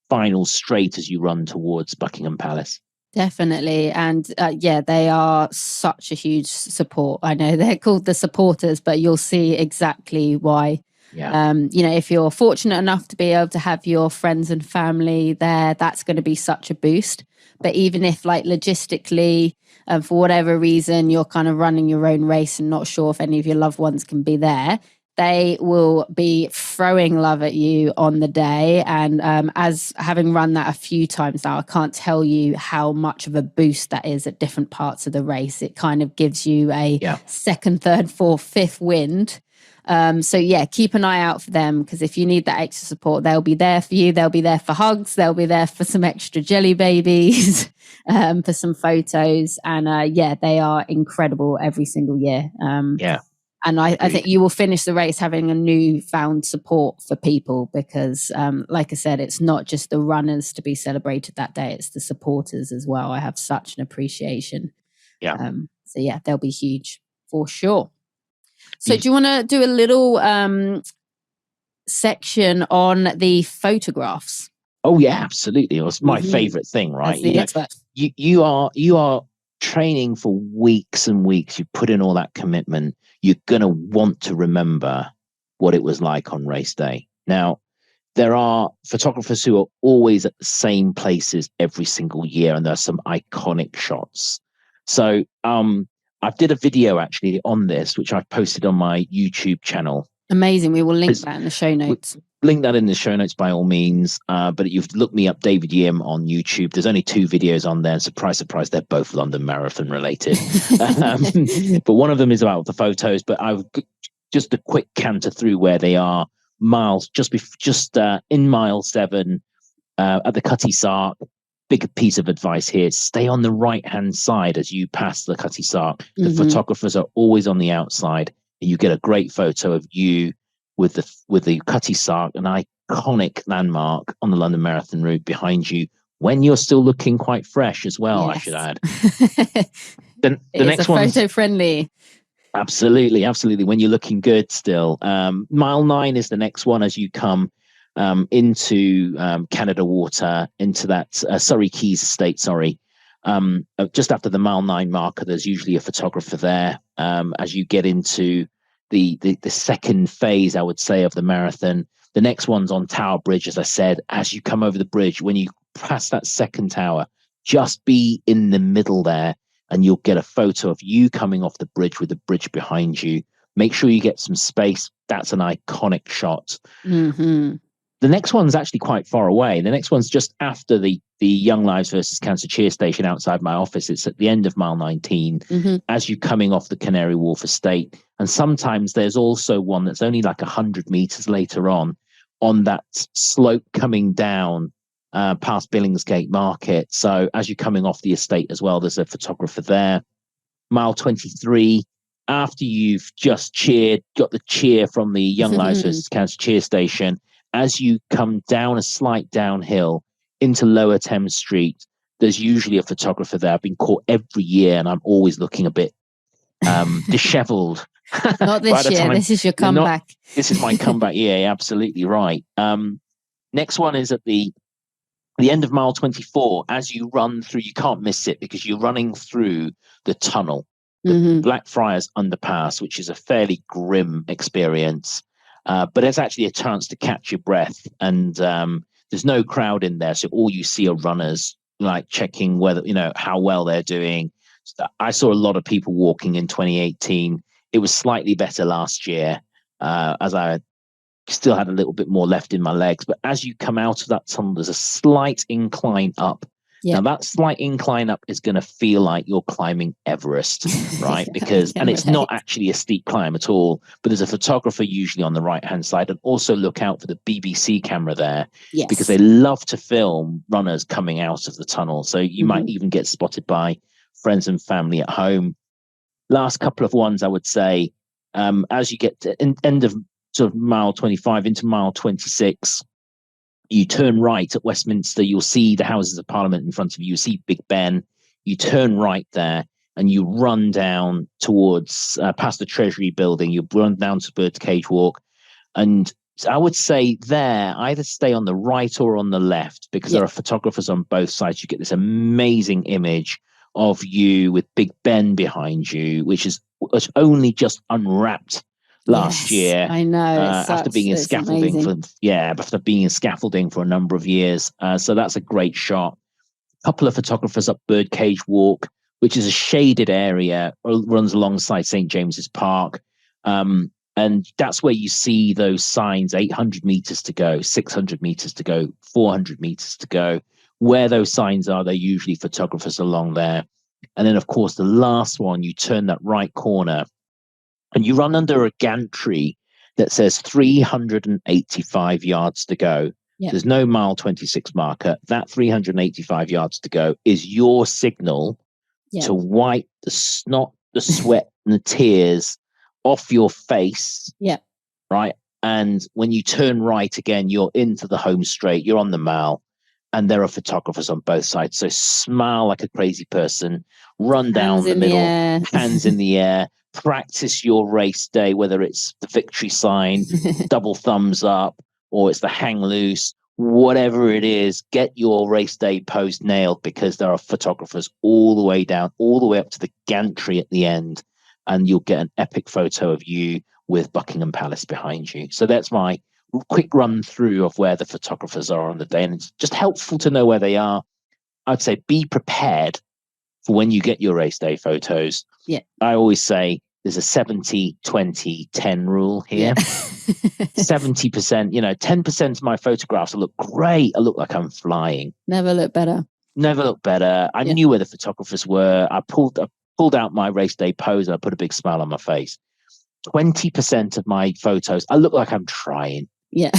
final straight as you run towards Buckingham Palace. Definitely. And they are such a huge support. I know they're called the supporters, but you'll see exactly why. If you're fortunate enough to be able to have your friends and family there, that's going to be such a boost. But even if, like, logistically, for whatever reason, you're kind of running your own race and not sure if any of your loved ones can be there, they will be throwing love at you on the day. And as having run that a few times now, I can't tell you how much of a boost that is at different parts of the race. It kind of gives you a second, third, fourth, fifth wind. So yeah, keep an eye out for them, because if you need that extra support, they'll be there for you. They'll be there for hugs. They'll be there for some extra jelly babies, for some photos. And yeah, they are incredible every single year. And I think you will finish the race having a newfound support for people, because like I said, it's not just the runners to be celebrated that day, it's the supporters as well. I have such an appreciation. So yeah, they'll be huge for sure. So do you want to do a little section on the photographs? Oh yeah, absolutely. It was my favorite thing, right? You are training for weeks and weeks. You put in all that commitment. You're going to want to remember what it was like on race day. Now, there are photographers who are always at the same places every single year, and there are some iconic shots. So I did a video actually on this, which I've posted on my YouTube channel. Amazing. We will link that in the show notes. Link that in the show notes by all means. But you've looked me up, David Yim, on YouTube. There's only 2 videos on there. Surprise, surprise, they're both London Marathon related. But one of them is about the photos. But I've just a quick canter through where they are. Miles, just in mile 7 at the Cutty Sark. Big piece of advice here: stay on the right hand side as you pass the Cutty Sark. The photographers are always on the outside, and you get a great photo of you with the Cutty Sark, an iconic landmark on the London Marathon route behind you, when you're still looking quite fresh as well. Yes. I should add. the next one, photo friendly. Absolutely. When you're looking good still. Mile 9 is the next one as you come into Canada Water, into that Surrey Keys estate. Just after the mile 9 marker, there's usually a photographer there. As you get into the second phase, I would say, of the marathon, the next one's on Tower Bridge. As I said, as you come over the bridge, when you pass that second tower, just be in the middle there, and you'll get a photo of you coming off the bridge with the bridge behind you. Make sure you get some space. That's an iconic shot. The next one's actually quite far away. The next one's just after the Young Lives versus Cancer cheer station outside my office. It's at the end of mile 19, as you're coming off the Canary Wharf estate. And sometimes there's also one that's only like 100 meters later on that slope coming down past Billingsgate Market. So as you're coming off the estate as well, there's a photographer there. Mile 23, after you've just got the cheer from the Young Lives versus Cancer cheer station, as you come down a slight downhill into Lower Thames Street, there's usually a photographer there. I've been caught every year, and I'm always looking a bit disheveled. Not this year. This is your comeback. This is my comeback. Yeah, absolutely right. Next one is at the end of mile 24. As you run through, you can't miss it because you're running through the tunnel, the Blackfriars Underpass, which is a fairly grim experience. But it's actually a chance to catch your breath, and there's no crowd in there, so all you see are runners like checking whether how well they're doing. I saw a lot of people walking in 2018. It was slightly better last year, as I still had a little bit more left in my legs. But as you come out of that tunnel, there's a slight incline up. Now that slight incline up is going to feel like you're climbing Everest, right? And it's not actually a steep climb at all, but there's a photographer usually on the right-hand side. And also look out for the BBC camera there, because they love to film runners coming out of the tunnel. So you might even get spotted by friends and family at home. Last couple of ones, I would say, as you get to end of sort of mile 25 into mile 26, you turn right at Westminster, you'll see the Houses of Parliament in front of you. You see Big Ben. You turn right there, and you run down towards past the Treasury building. You run down to Birdcage Walk. And I would say there, either stay on the right or on the left, because there are photographers on both sides. You get this amazing image of you with Big Ben behind you, which was only just unwrapped last year. I know. After being in scaffolding for a number of years. So that's a great shot. A couple of photographers up Birdcage Walk, which is a shaded area, runs alongside St. James's Park. And that's where you see those signs: 800 meters to go, 600 meters to go, 400 meters to go. Where those signs are, they're usually photographers along there. And then, of course, the last one, you turn that right corner and you run under a gantry that says 385 yards to go. Yeah. There's no mile 26 marker. That 385 yards to go is your signal to wipe the snot, the sweat, and the tears off your face. Yeah. Right. And when you turn right again, you're into the home straight, you're on the mile, and there are photographers on both sides. So smile like a crazy person, run down the middle, hands in the air, practice your race day, whether it's the victory sign, double thumbs up, or it's the hang loose, whatever it is, get your race day pose nailed, because there are photographers all the way down, all the way up to the gantry at the end, and you'll get an epic photo of you with Buckingham Palace behind you. So that's my quick run through of where the photographers are on the day. And it's just helpful to know where they are. I'd say be prepared for when you get your race day photos. Yeah. I always say there's a 70-20-10 rule here. 70%, 10% of my photographs will look great. I look like I'm flying. Never look better. I knew where the photographers were. I pulled out my race day pose and I put a big smile on my face. 20% of my photos, I look like I'm trying. Yeah.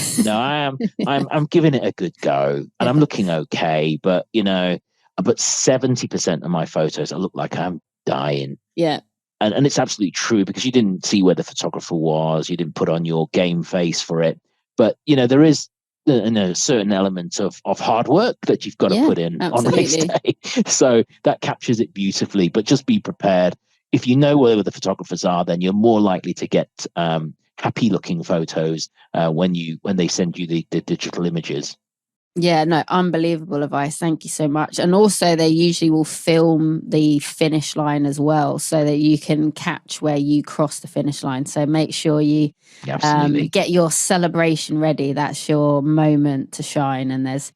I'm giving it a good go, and I'm looking okay, but 70% of my photos, I look like I'm dying. Yeah. And it's absolutely true, because you didn't see where the photographer was, you didn't put on your game face for it. But there is a certain element of hard work that you've got to put in on race day. So that captures it beautifully. But just be prepared. If you know where the photographers are, then you're more likely to get happy looking photos when they send you the digital images. Yeah, no, unbelievable advice. Thank you so much. And also they usually will film the finish line as well, so that you can catch where you cross the finish line. So make sure you get your celebration ready. That's your moment to shine, and there's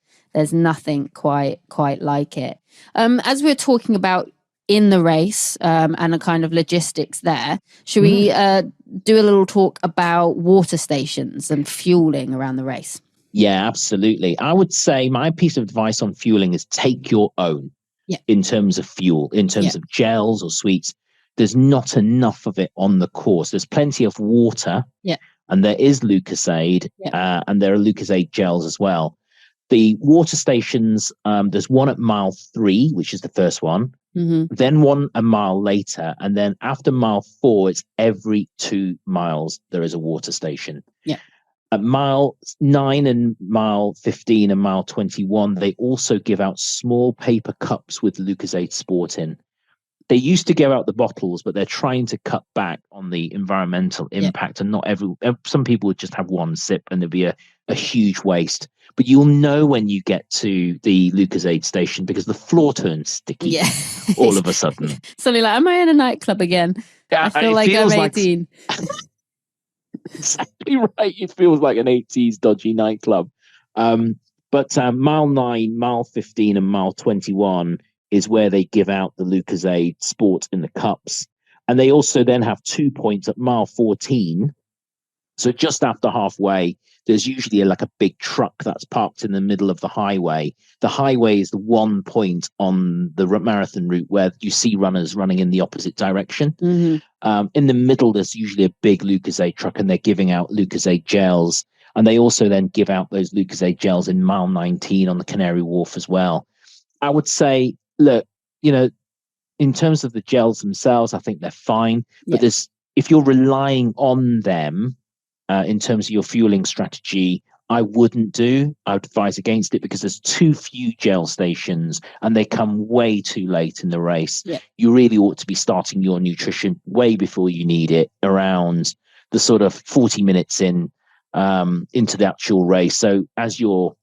nothing quite like it. As we're talking about in the race and the kind of logistics there, should we do a little talk about water stations and fueling around the race? Yeah, absolutely. I would say my piece of advice on fueling is take your own in terms of fuel, in terms of gels or sweets. There's not enough of it on the course. There's plenty of water, and there is Lucozade, and there are Lucozade gels as well. The water stations, there's one at mile 3, which is the first one, then one a mile later, and then after mile 4, it's every 2 miles there is a water station. Yeah. At mile 9 and mile 15 and mile 21, they also give out small paper cups with Lucozade Sport in. They used to give out the bottles, but they're trying to cut back on the environmental impact, and not some people would just have one sip and there'd be a huge waste. But you'll know when you get to the Lucozade station, because the floor turns sticky all of a sudden. Something like, am I in a nightclub again? I feel like I'm 18. Exactly right. It feels like an 80s dodgy nightclub. But mile 9, mile 15, and mile 21 is where they give out the Lucozade Sport in the cups. And they also then have 2 points at mile 14. So just after halfway, there's usually a big truck that's parked in the middle of the highway. The highway is the 1 point on the marathon route where you see runners running in the opposite direction. In the middle, there's usually a big Lucozade truck, and they're giving out Lucozade gels. And they also then give out those Lucozade gels in mile 19 on the Canary Wharf as well. I would say, look, in terms of the gels themselves, I think they're fine. But if you're relying on them in terms of your fueling strategy, I wouldn't do. I would advise against it, because there's too few gel stations and they come way too late in the race. You really ought to be starting your nutrition way before you need it, around the sort of 40 minutes into the actual race. So as you're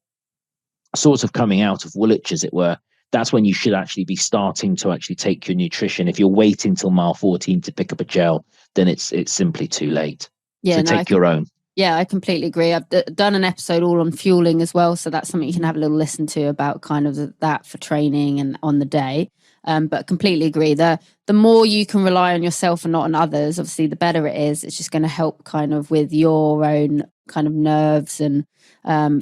sort of coming out of Woolwich, as it were, that's when you should actually be starting to actually take your nutrition. If you're waiting till mile 14 to pick up a gel, then it's simply too late. So take your own. Yeah, I completely agree. I've done an episode all on fueling as well, so that's something you can have a little listen to about kind of that for training and on the day. But completely agree. The more you can rely on yourself and not on others, obviously, the better it is. It's just going to help kind of with your own kind of nerves and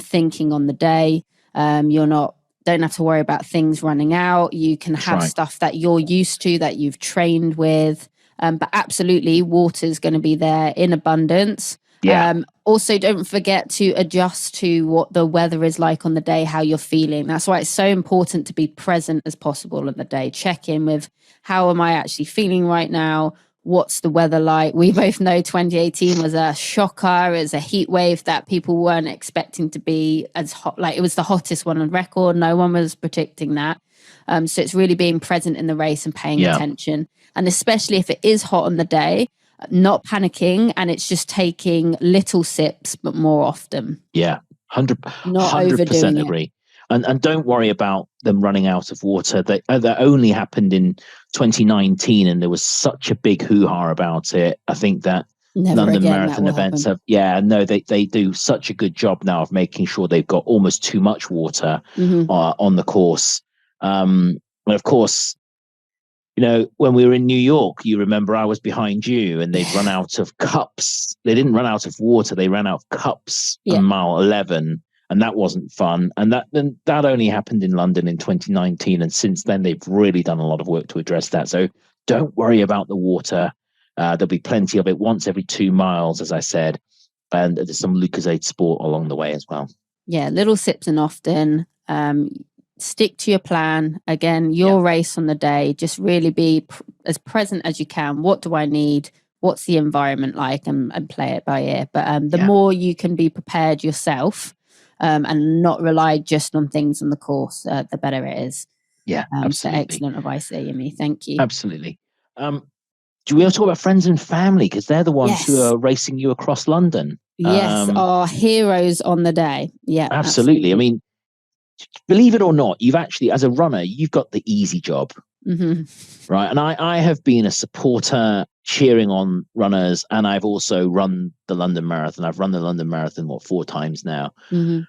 thinking on the day. Don't have to worry about things running out. You can have stuff that you're used to, that you've trained with. But absolutely, water is going to be there in abundance. Yeah. Also, don't forget to adjust to what the weather is like on the day, how you're feeling. That's why it's so important to be present as possible on the day. Check in with, how am I actually feeling right now? What's the weather like? We both know 2018 was a shocker. It was a heat wave that people weren't expecting to be as hot. Like, it was the hottest one on record. No one was predicting that. So it's really being present in the race and paying attention. And especially if it is hot on the day, not panicking, and it's just taking little sips, but more often. Yeah, 100% agree. It. And don't worry about them running out of water. That only happened in 2019, and there was such a big hoo-ha about it. I think that London Marathon events they do such a good job now of making sure they've got almost too much water on the course. And of course, when we were in New York, you remember I was behind you, and they'd run out of cups. They didn't run out of water. They ran out of cups on mile 11, and that wasn't fun. And that only happened in London in 2019. And since then, they've really done a lot of work to address that. So don't worry about the water. There'll be plenty of it once every 2 miles, as I said. And there's some Lucozade Sport along the way as well. Yeah, little sips and often. Stick to your plan. Again, your race on the day, just really be as present as you can. What do I need? What's the environment like? And play it by ear. But the more you can be prepared yourself and not rely just on things on the course, the better it is. Yeah, absolutely. So excellent advice there, Yimi. Thank you. Absolutely. Do we want to talk about friends and family? Because they're the ones who are racing you across London. Yes, our heroes on the day. Yeah, absolutely. I mean, believe it or not, you've actually, as a runner, you've got the easy job, right? And I have been a supporter cheering on runners, and I've also run the London Marathon. I've run the London Marathon 4 times now, and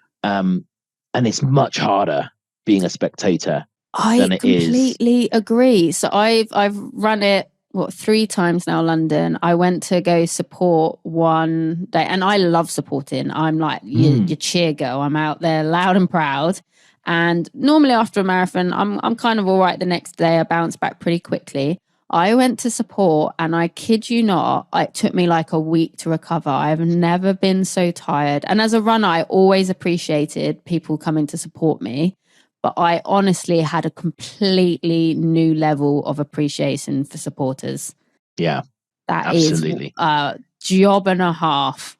it's much harder being a spectator than it is. I completely agree. So I've run it 3 times now, London. I went to go support one day, and I love supporting. I'm like your cheer girl. I'm out there loud and proud. And normally after a marathon, I'm kind of all right the next day. I bounce back pretty quickly. I went to support, and I kid you not, it took me like a week to recover. I've never been so tired. And as a runner, I always appreciated people coming to support me. But I honestly had a completely new level of appreciation for supporters. Yeah, that absolutely is a job and a half.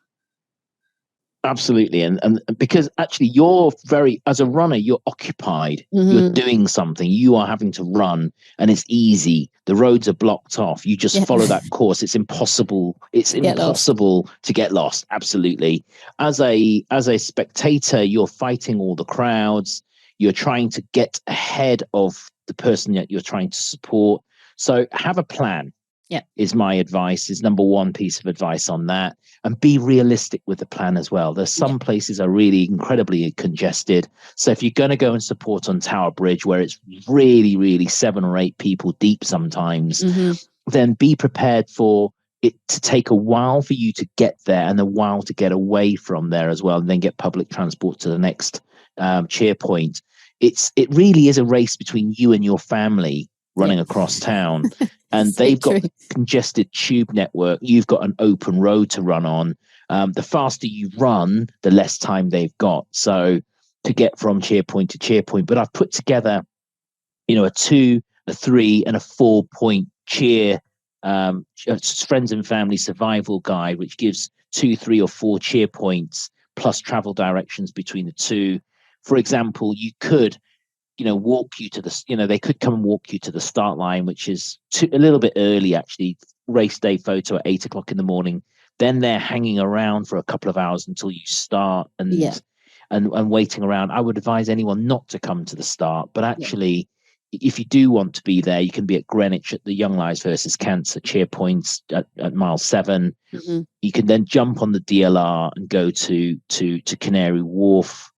Absolutely. And because actually as a runner, you're occupied, you're doing something, you are having to run, and it's easy. The roads are blocked off. You just follow that course. It's impossible. It's impossible to get lost. Absolutely. As a spectator, you're fighting all the crowds. You're trying to get ahead of the person that you're trying to support. So have a plan. Is my advice, is number one piece of advice on that. And be realistic with the plan as well. There's some places are really incredibly congested. So if you're going to go and support on Tower Bridge, where it's really, really 7 or 8 people deep sometimes, then be prepared for it to take a while for you to get there and a while to get away from there as well, and then get public transport to the next cheer point. It really is a race between you and your family running across town. And they've got a congested tube network. You've got an open road to run on. The faster you run, the less time they've got. So to get from cheer point to cheer point. But I've put together, a 2, a 3, and a 4-point cheer friends and family survival guide, which gives 2, 3, or 4 cheer points plus travel directions between the 2. For example, you could walk you to the, they could come and walk you to the start line, which is a little bit early, actually. Race day photo at 8 o'clock in the morning. Then they're hanging around for a couple of hours until you start and waiting around. I would advise anyone not to come to the start, but actually, if you do want to be there, you can be at Greenwich at the Young Lives versus Cancer cheer points at mile 7. You can then jump on the DLR and go to Canary Wharf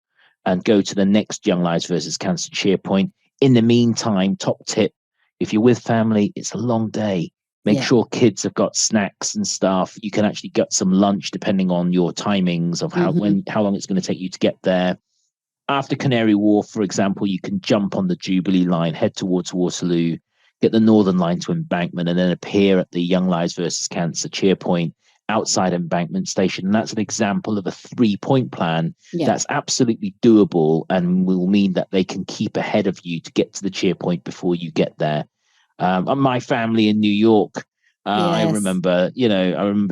and go to the next Young Lives versus Cancer cheer point. In the meantime, top tip, if you're with family, it's a long day. Make sure kids have got snacks and stuff. You can actually get some lunch depending on your timings of how long it's going to take you to get there. After Canary Wharf, for example, you can jump on the Jubilee line, head towards Waterloo, get the Northern line to Embankment, and then appear at the Young Lives versus Cancer cheer point. outside embankment station. And that's an example of a 3-point plan that's absolutely doable and will mean that they can keep ahead of you to get to the cheer point before you get there. And my family in New York, I remember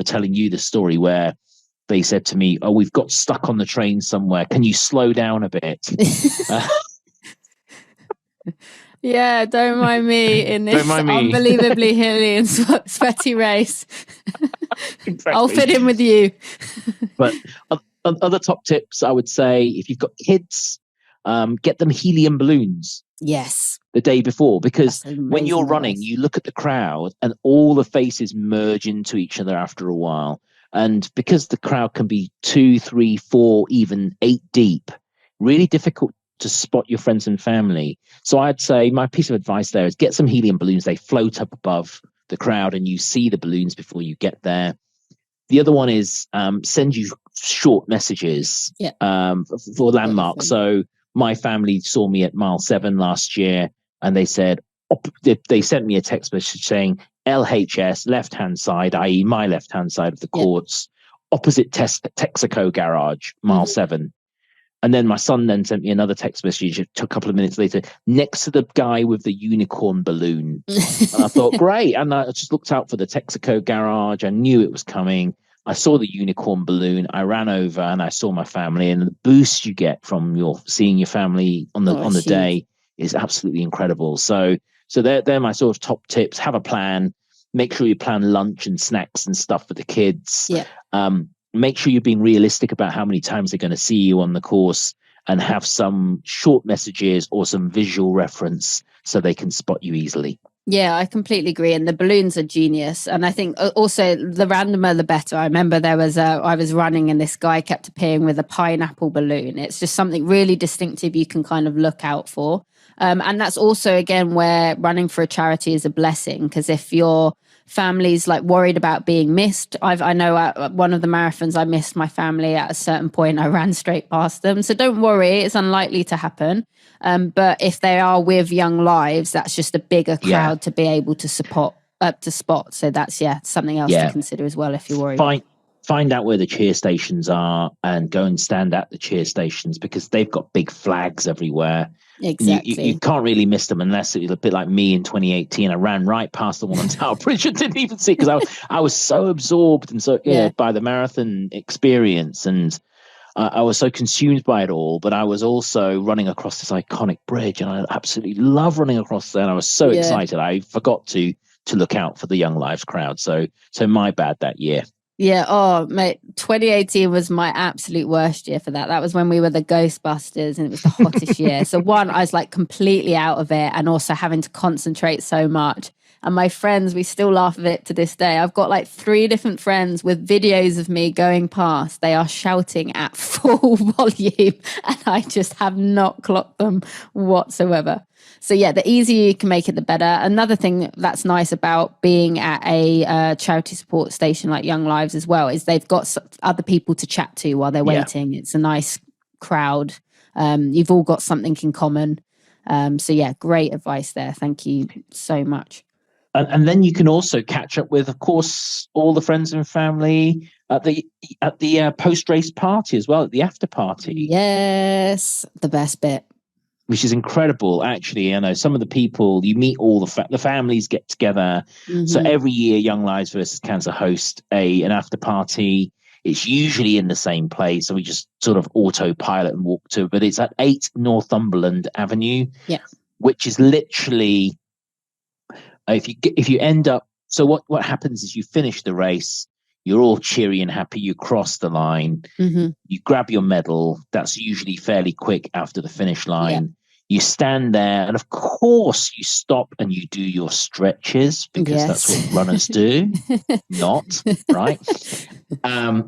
telling you the story where they said to me, "Oh, we've got stuck on the train somewhere. Can you slow down a bit?" Yeah, don't mind me in this unbelievably hilly and sweaty race. Exactly. I'll fit in with you. But other top tips, I would say, if you've got kids, get them helium balloons. Yes. The day before, because when you're running, you look at the crowd and all the faces merge into each other after a while. And because the crowd can be 2, 3, 4, even 8 deep, really difficult to spot your friends and family. So I'd say my piece of advice there is get some helium balloons. They float up above the crowd and you see the balloons before you get there. The other one is send you short messages for landmarks. So my family saw me at mile 7 last year, and they said they sent me a text message saying LHS, left-hand side, i.e. my left-hand side of the courts, opposite Texaco garage, mile 7. And then my son then sent me another text message a couple of minutes later, next to the guy with the unicorn balloon. And I thought, great. And I just looked out for the Texaco garage. I knew it was coming. I saw the unicorn balloon. I ran over and I saw my family. And the boost you get from seeing your family on the day is absolutely incredible. So they're my sort of top tips. Have a plan. Make sure you plan lunch and snacks and stuff for the kids. Make sure you're being realistic about how many times they're going to see you on the course, and have some short messages or some visual reference so they can spot you easily. Yeah, I completely agree. And the balloons are genius. And I think also the randomer, the better. I remember I was running and this guy kept appearing with a pineapple balloon. It's just something really distinctive you can kind of look out for. And that's also, again, where running for a charity is a blessing, because if your family's like worried about being missed, I know at one of the marathons I missed my family at a certain point. I ran straight past them. So don't worry, it's unlikely to happen. But if they are with Young Lives, that's just a bigger crowd to be able to spot. So that's something else to consider as well if you're worried. Find out where the cheer stations are and go and stand at the cheer stations, because they've got big flags everywhere. Exactly. You can't really miss them unless it's a bit like me in 2018. I ran right past the one on Tower Bridge and didn't even see it because I was so absorbed and so by the marathon experience, and I was so consumed by it all. But I was also running across this iconic bridge, and I absolutely love running across there. And I was so excited. I forgot to look out for the Young Lives crowd. So my bad that year. Yeah. Oh, mate, 2018 was my absolute worst year for that. That was when we were the Ghostbusters and it was the hottest year. So one, I was like completely out of it, and also having to concentrate so much. And my friends, we still laugh at it to this day. I've got like 3 different friends with videos of me going past. They are shouting at full volume, and I just have not clocked them whatsoever. So yeah, the easier you can make it, the better. Another thing that's nice about being at a charity support station like Young Lives as well is they've got other people to chat to while they're waiting. It's a nice crowd. You've all got something in common. So yeah, great advice there. Thank you so much. And then you can also catch up with, of course, all the friends and family at the post-race party as well, at the after party. Yes, the best bit. Which is incredible, actually. I know some of the people you meet, all the families get together. Mm-hmm. So every year, Young Lives versus Cancer host an after party. It's usually in the same place, so we just sort of autopilot and walk to. But it's at 8 Northumberland Avenue, which is literally if you end up. So what happens is you finish the race. You're all cheery and happy. You cross the line. Mm-hmm. You grab your medal. That's usually fairly quick after the finish line. Yeah. You stand there, and of course, you stop and you do your stretches, because that's what runners do. Not right.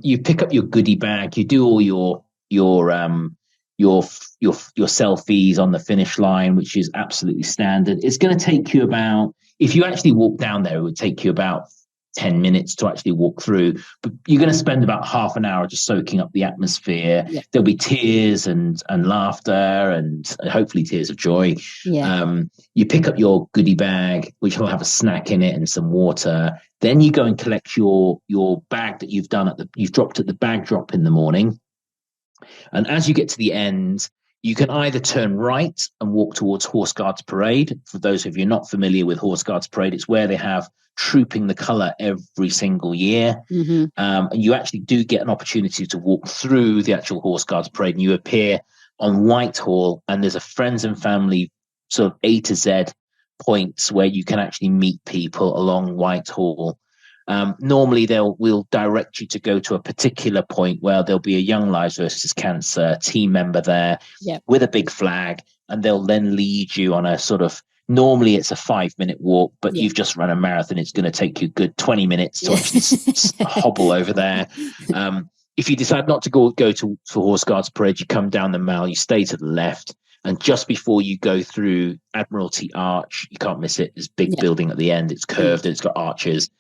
You pick up your goodie bag. You do all your selfies on the finish line, which is absolutely standard. It's going to take you about, if you actually walk down there, it would take you about 10 minutes to actually walk through, but you're going to spend about half an hour just soaking up the atmosphere. Yeah. There'll be tears and laughter and hopefully tears of joy. Yeah. You pick up your goodie bag, which will have a snack in it and some water. Then you go and collect your bag that you've dropped at the bag drop in the morning. And as you get to the end, you can either turn right and walk towards Horse Guards Parade. For those of you not familiar with Horse Guards Parade, it's where they have Trooping the Colour every single year. Mm-hmm. And you actually do get an opportunity to walk through the actual Horse Guards Parade, and you appear on Whitehall, and there's a friends and family sort of A to Z points where you can actually meet people along Whitehall. Normally we'll direct you to go to a particular point where there'll be a Young Lives versus Cancer team member there with a big flag, and they'll then lead you on a sort of, normally it's a 5-minute walk, but you've just run a marathon. It's going to take you a good 20 minutes to actually hobble over there. If you decide not to go for Horse Guards Parade, you come down the Mall, you stay to the left, and just before you go through Admiralty Arch, you can't miss it. There's a big building at the end. It's curved and it's got arches.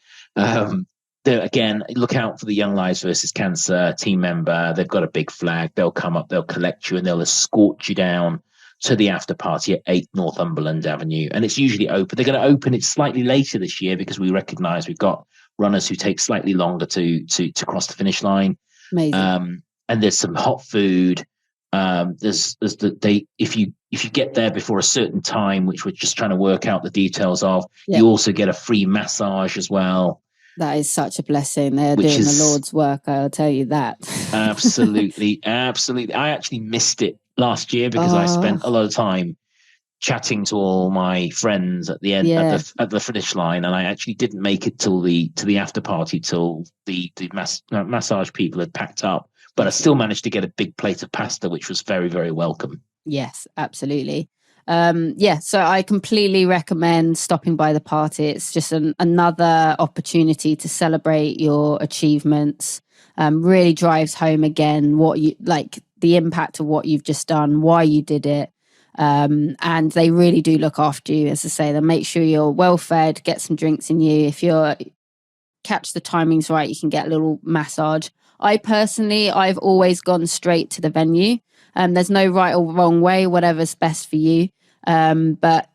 Again, look out for the Young Lives versus Cancer team member. They've got a big flag. They'll come up, they'll collect you, and they'll escort you down to the after party at 8 Northumberland Avenue. And it's usually open. They're going to open it slightly later this year because we recognize we've got runners who take slightly longer to cross the finish line. Amazing. And there's some hot food. If you get there before a certain time, which we're just trying to work out the details of, you also get a free massage as well. That is such a blessing. They're doing the Lord's work, I'll tell you that. Absolutely. I actually missed it last year because I spent a lot of time chatting to all my friends at the end at the finish line, and I actually didn't make it to the after party till the massage people had packed up. But I still managed to get a big plate of pasta, which was very, very welcome. Yes, absolutely. So I completely recommend stopping by the party. It's just another opportunity to celebrate your achievements. Really drives home again what you like, the impact of what you've just done, why you did it. And they really do look after you. As I say, they make sure you're well fed, get some drinks in you. If you're catch the timings right, you can get a little massage. I've always gone straight to the venue. There's no right or wrong way, whatever's best for you. But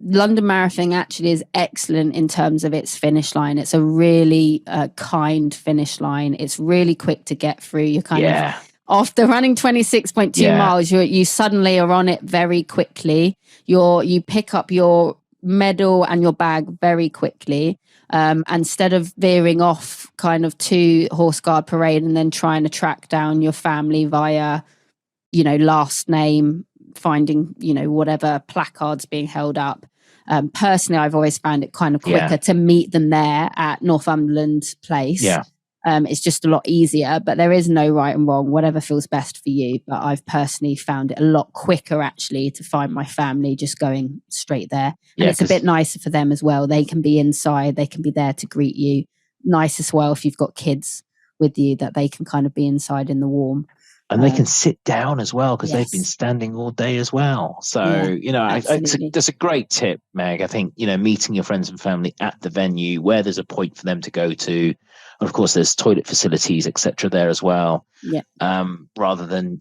London Marathon actually is excellent in terms of its finish line. It's a really kind finish line. It's really quick to get through. You're kind of, after running 26.2 miles, you suddenly are on it very quickly. You pick up your medal and your bag very quickly. Instead of veering off kind of to Horse Guard Parade and then trying to track down your family via, last name, finding, whatever placards being held up. Personally, I've always found it kind of quicker to meet them there at Northumberland Place. Yeah. It's just a lot easier, but there is no right and wrong, whatever feels best for you. But I've personally found it a lot quicker actually to find my family just going straight there. And it's a bit nicer for them as well. They can be inside, they can be there to greet you. Nice as well if you've got kids with you, that they can kind of be inside in the warm. And they can sit down as well because they've been standing all day as well. So, that's a great tip, Meg. I think, meeting your friends and family at the venue where there's a point for them to go to. And of course, there's toilet facilities, etc. there as well. Yeah. Rather than,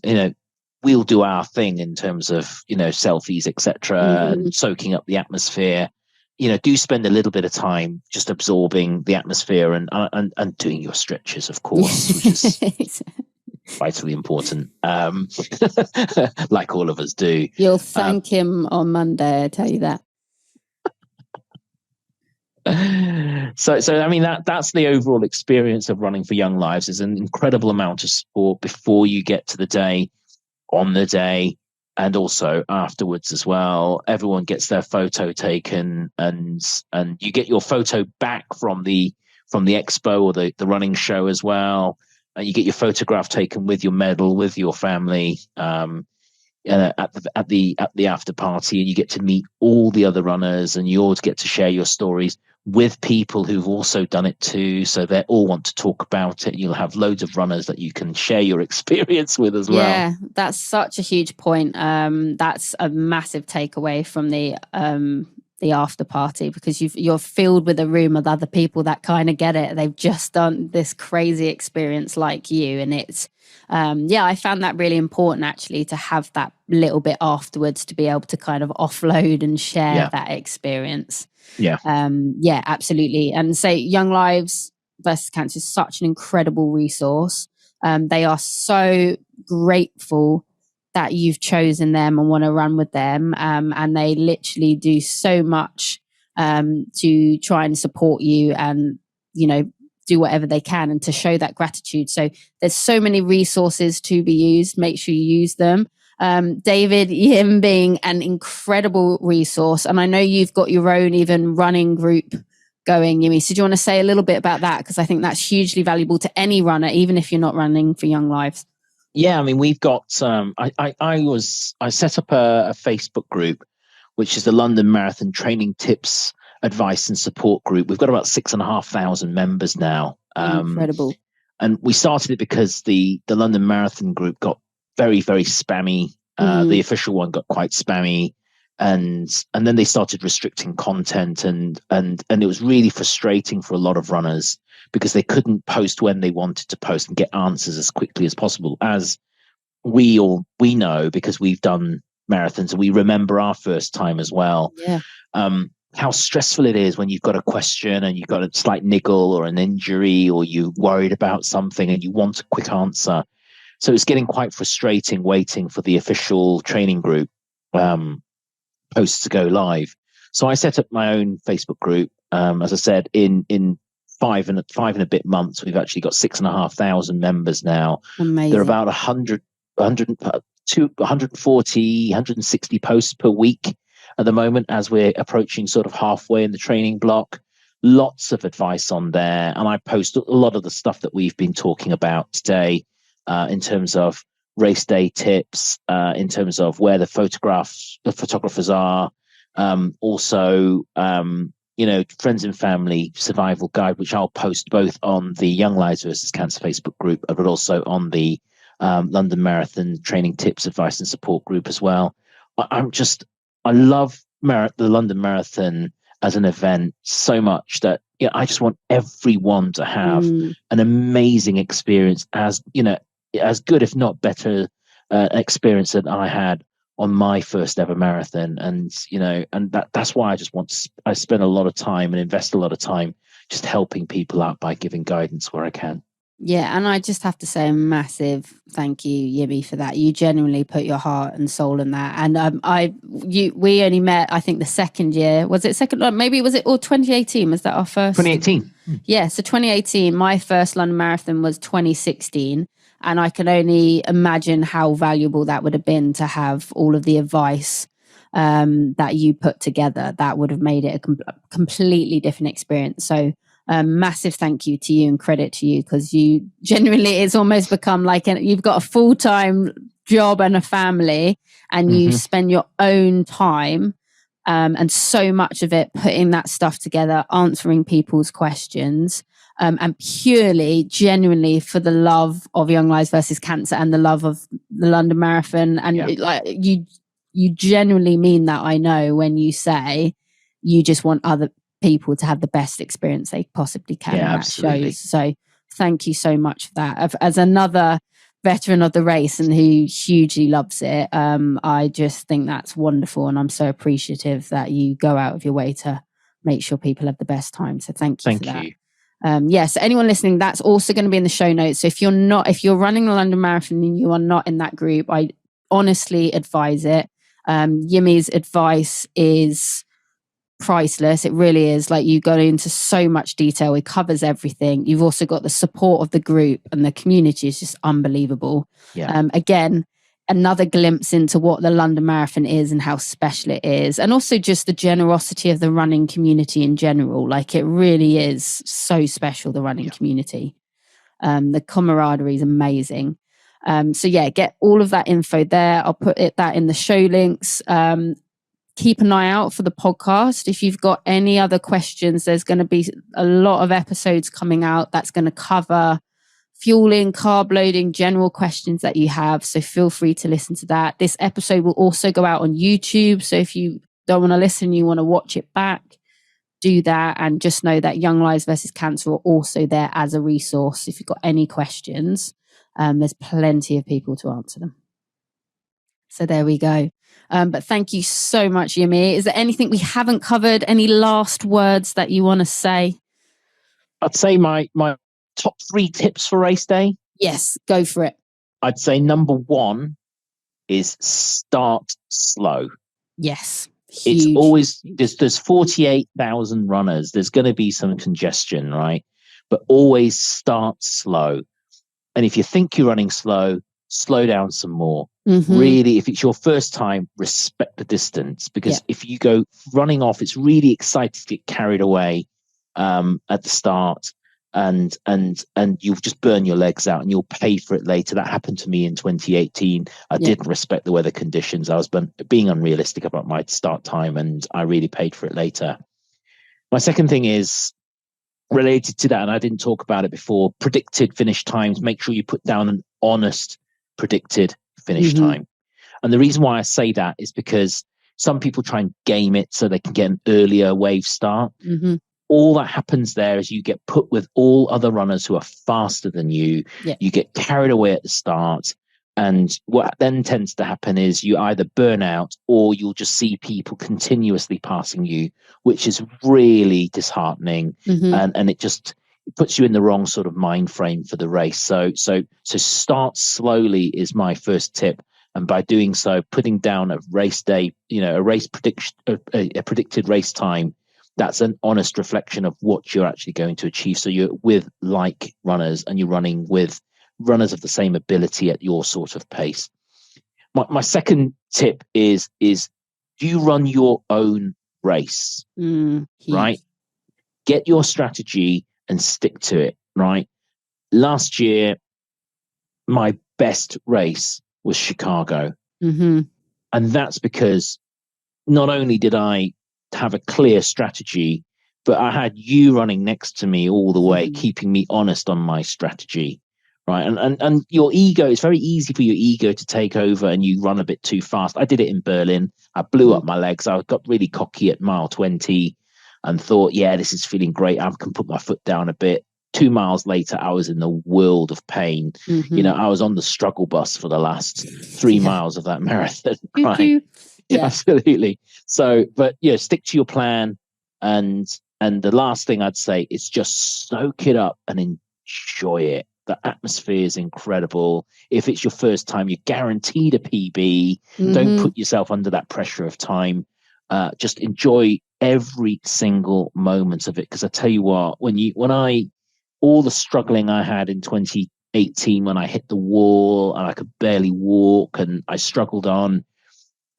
we'll do our thing in terms of, selfies, etc., and soaking up the atmosphere. Do spend a little bit of time just absorbing the atmosphere and doing your stretches, of course, which is vitally important, like all of us do. You'll thank him on Monday, I tell you that. So I mean that's the overall experience of running for Young Lives. Is an incredible amount of support before you get to the day, on the day, and also afterwards as well. Everyone gets their photo taken, and you get your photo back from the expo or the running show as well. You get your photograph taken with your medal, with your family at the after party, and you get to meet all the other runners, and you all get to share your stories with people who've also done it too. So they all want to talk about it. You'll have loads of runners that you can share your experience with as well. Yeah, that's such a huge point. That's a massive takeaway from the the after party, because you're filled with a room of other people that kind of get it. They've just done this crazy experience like you, and it's I found that really important actually, to have that little bit afterwards to be able to kind of offload and share that experience. Yeah, absolutely. And so Young Lives versus Cancer is such an incredible resource. They are so grateful that you've chosen them and want to run with them. And they literally do so much to try and support you and, do whatever they can and to show that gratitude. So there's so many resources to be used. Make sure you use them. David Yim being an incredible resource. And I know you've got your own even running group going, Yimi. So do you want to say a little bit about that? Because I think that's hugely valuable to any runner, even if you're not running for Young Lives. Yeah, I mean, we've got. I set up a Facebook group, which is the London Marathon Training Tips, Advice and Support Group. We've got about 6,500 members now. Incredible. And we started it because the London Marathon group got very, very spammy. The official one got quite spammy, and then they started restricting content, and it was really frustrating for a lot of runners because they couldn't post when they wanted to post and get answers as quickly as possible. As we know, because we've done marathons and we remember our first time as well. Yeah. How stressful it is when you've got a question and you've got a slight niggle or an injury, or you're worried about something and you want a quick answer. So it's getting quite frustrating waiting for the official training group posts to go live. So I set up my own Facebook group. As I said, in 5 and a bit months, we've actually got 6,500 members now. Amazing. There are about 140, 160 posts per week at the moment, as we're approaching sort of halfway in the training block. Lots of advice on there. And I post a lot of the stuff that we've been talking about today, in terms of race day tips, in terms of where the photographers are. Also, friends and family survival guide, which I'll post both on the Young Lives versus Cancer Facebook group, but also on the London Marathon Training Tips, Advice and Support group as well. I love the London Marathon as an event so much that I just want everyone to have an amazing experience, as good, if not better, experience than I had on my first ever marathon. And that's why I spend a lot of time and invest a lot of time just helping people out by giving guidance where I can. Yeah, and I just have to say a massive thank you, Yimi, for that. You genuinely put your heart and soul in that. And we only met, I think, the second year. Was it second? Maybe was it, or 2018? Was that our first? 2018. Yeah, so 2018. My first London Marathon was 2016, and I can only imagine how valuable that would have been to have all of the advice that you put together. That would have made it a completely different experience. So. Massive thank you to you and credit to you, because you genuinely, it's almost become like you've got a full-time job and a family, and you spend your own time and so much of it putting that stuff together, answering people's questions, and purely, genuinely for the love of Young Lives versus Cancer and the love of the London Marathon. And you genuinely mean that, I know, when you say you just want other people to have the best experience they possibly can. Yeah, and absolutely. That shows. So thank you so much for that. As another veteran of the race and who hugely loves it, I just think that's wonderful, and I'm so appreciative that you go out of your way to make sure people have the best time. So thank you for that. So anyone listening, that's also going to be in the show notes. So if you're running the London Marathon and you are not in that group, I honestly advise it. Yimi's advice is priceless. It really is. Like, you go into so much detail. It covers everything. You've also got the support of the group, and the community is just unbelievable. Again, another glimpse into what the London Marathon is and how special it is, and also just the generosity of the running community in general. Like, it really is so special, the running community. The camaraderie is amazing. Get all of that info there. I'll put that in the show links. Keep an eye out for the podcast. If you've got any other questions, there's going to be a lot of episodes coming out that's going to cover fueling, carb loading, general questions that you have. So feel free to listen to that. This episode will also go out on YouTube. So if you don't want to listen, you want to watch it back, do that. And just know that Young Lives versus Cancer are also there as a resource. If you've got any questions, there's plenty of people to answer them. So there we go. But thank you so much, Yimi. Is there anything we haven't covered? Any last words that you want to say? I'd say my top 3 tips for race day. Yes, go for it. I'd say number 1 is start slow. Yes. Huge. It's always, there's 48,000 runners. There's going to be some congestion, right? But always start slow. And if you think you're running slow, slow down some more. Mm-hmm. Really, if it's your first time, respect the distance, because if you go running off, it's really exciting to get carried away at the start, and you'll just burn your legs out and you'll pay for it later. That happened to me in 2018. I didn't respect the weather conditions. I was being unrealistic about my start time, and I really paid for it later. My second thing is related to that, and I didn't talk about it before: predicted finish times. Make sure you put down an honest predicted finish time. And the reason why I say that is because some people try and game it so they can get an earlier wave start. All that happens there is you get put with all other runners who are faster than you. You get carried away at the start, and what then tends to happen is you either burn out or you'll just see people continuously passing you, which is really disheartening. And it puts you in the wrong sort of mind frame for the race. So start slowly is my first tip. And by doing so, putting down a race day, a race prediction, a predicted race time, that's an honest reflection of what you're actually going to achieve. So you're with like runners, and you're running with runners of the same ability at your sort of pace. My second tip is do you run your own race? Right? Get your strategy and stick to it, right? Last year, my best race was Chicago. And that's because not only did I have a clear strategy, but I had you running next to me all the way, keeping me honest on my strategy, right? And your ego, it's very easy for your ego to take over and you run a bit too fast. I did it in Berlin. I blew up my legs. I got really cocky at mile 20 and thought, yeah, this is feeling great. I can put my foot down a bit. 2 miles later, I was in the world of pain. I was on the struggle bus for the last 3 miles of that marathon. Right? Absolutely. So, but stick to your plan. And the last thing I'd say is just soak it up and enjoy it. The atmosphere is incredible. If it's your first time, you're guaranteed a PB. Don't put yourself under that pressure of time. Just enjoy every single moment of it. Because I tell you what, all the struggling I had in 2018 when I hit the wall and I could barely walk and I struggled on,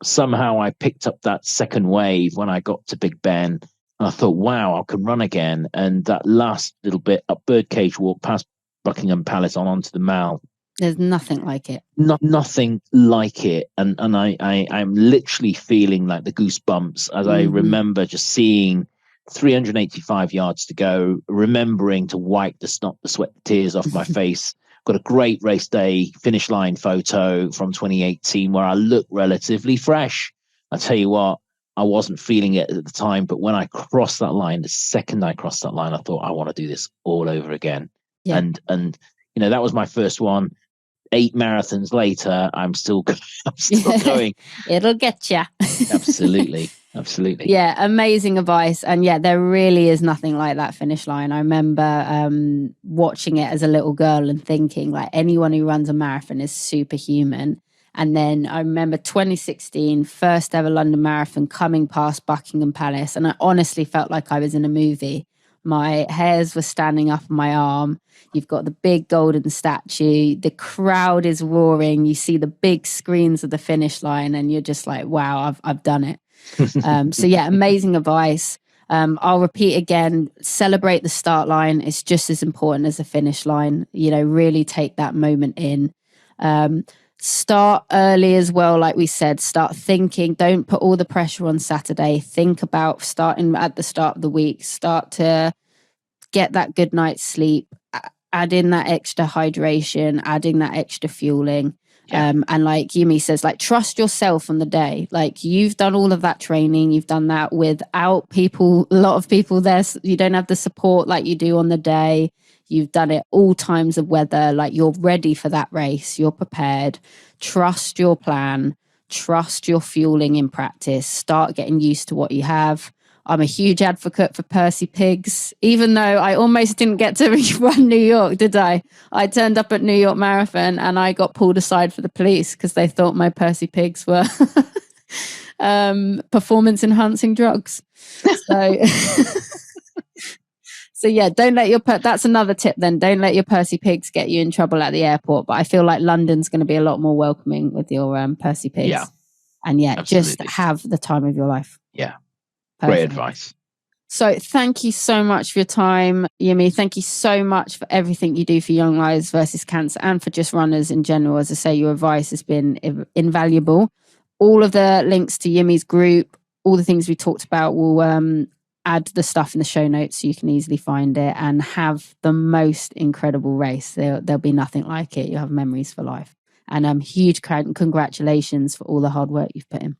somehow I picked up that second wave when I got to Big Ben. And I thought, wow, I can run again. And that last little bit up Birdcage Walk past Buckingham Palace onto the Mall. There's nothing like it. Nothing like it. And I'm literally feeling like the goosebumps as I remember just seeing 385 yards to go, remembering to wipe the snot, the sweat, the tears off my face. Got a great race day finish line photo from 2018 where I look relatively fresh. I tell you what, I wasn't feeling it at the time, but when I crossed that line, the second I crossed that line, I thought, I want to do this all over again. And that was my first one. 8 marathons later, I'm still going. It'll get you. Absolutely. Yeah, amazing advice. And there really is nothing like that finish line. I remember watching it as a little girl and thinking like anyone who runs a marathon is superhuman. And then I remember 2016, first ever London Marathon, coming past Buckingham Palace. And I honestly felt like I was in a movie. My hairs were standing up on my arm. You've got the big golden statue. The crowd is roaring. You see the big screens of the finish line and you're just like, wow, I've done it. Amazing advice. I'll repeat again, celebrate the start line. It's just as important as the finish line. Really take that moment in. Start early as well. Like we said, start thinking, don't put all the pressure on Saturday. Think about starting at the start of the week, start to get that good night's sleep, add in that extra hydration, adding that extra fueling. Yeah. And like Yumi says, like, trust yourself on the day. Like, you've done all of that training. You've done that without people, a lot of people there. You don't have the support like you do on the day. You've done it all times of weather. Like, you're ready for that race. You're prepared. Trust your plan. Trust your fueling in practice. Start getting used to what you have. I'm a huge advocate for Percy Pigs, even though I almost didn't get to run New York, did I? I turned up at New York Marathon and I got pulled aside for the police because they thought my Percy Pigs were performance enhancing drugs. So, so yeah, don't let that's another tip then. Don't let your Percy Pigs get you in trouble at the airport. But I feel like London's going to be a lot more welcoming with your Percy Pigs. Yeah. And yeah, Absolutely. just have the time of your life. Yeah. Perfect. Great advice. So thank you so much for your time, Yumi. Thank you so much for everything you do for Young Lives versus Cancer and for just runners in general. As I say, your advice has been invaluable. All of the links to Yumi's group, all the things we talked about, will add the stuff in the show notes so you can easily find it and have the most incredible race. There'll be nothing like it. You'll have memories for life. And huge congratulations for all the hard work you've put in.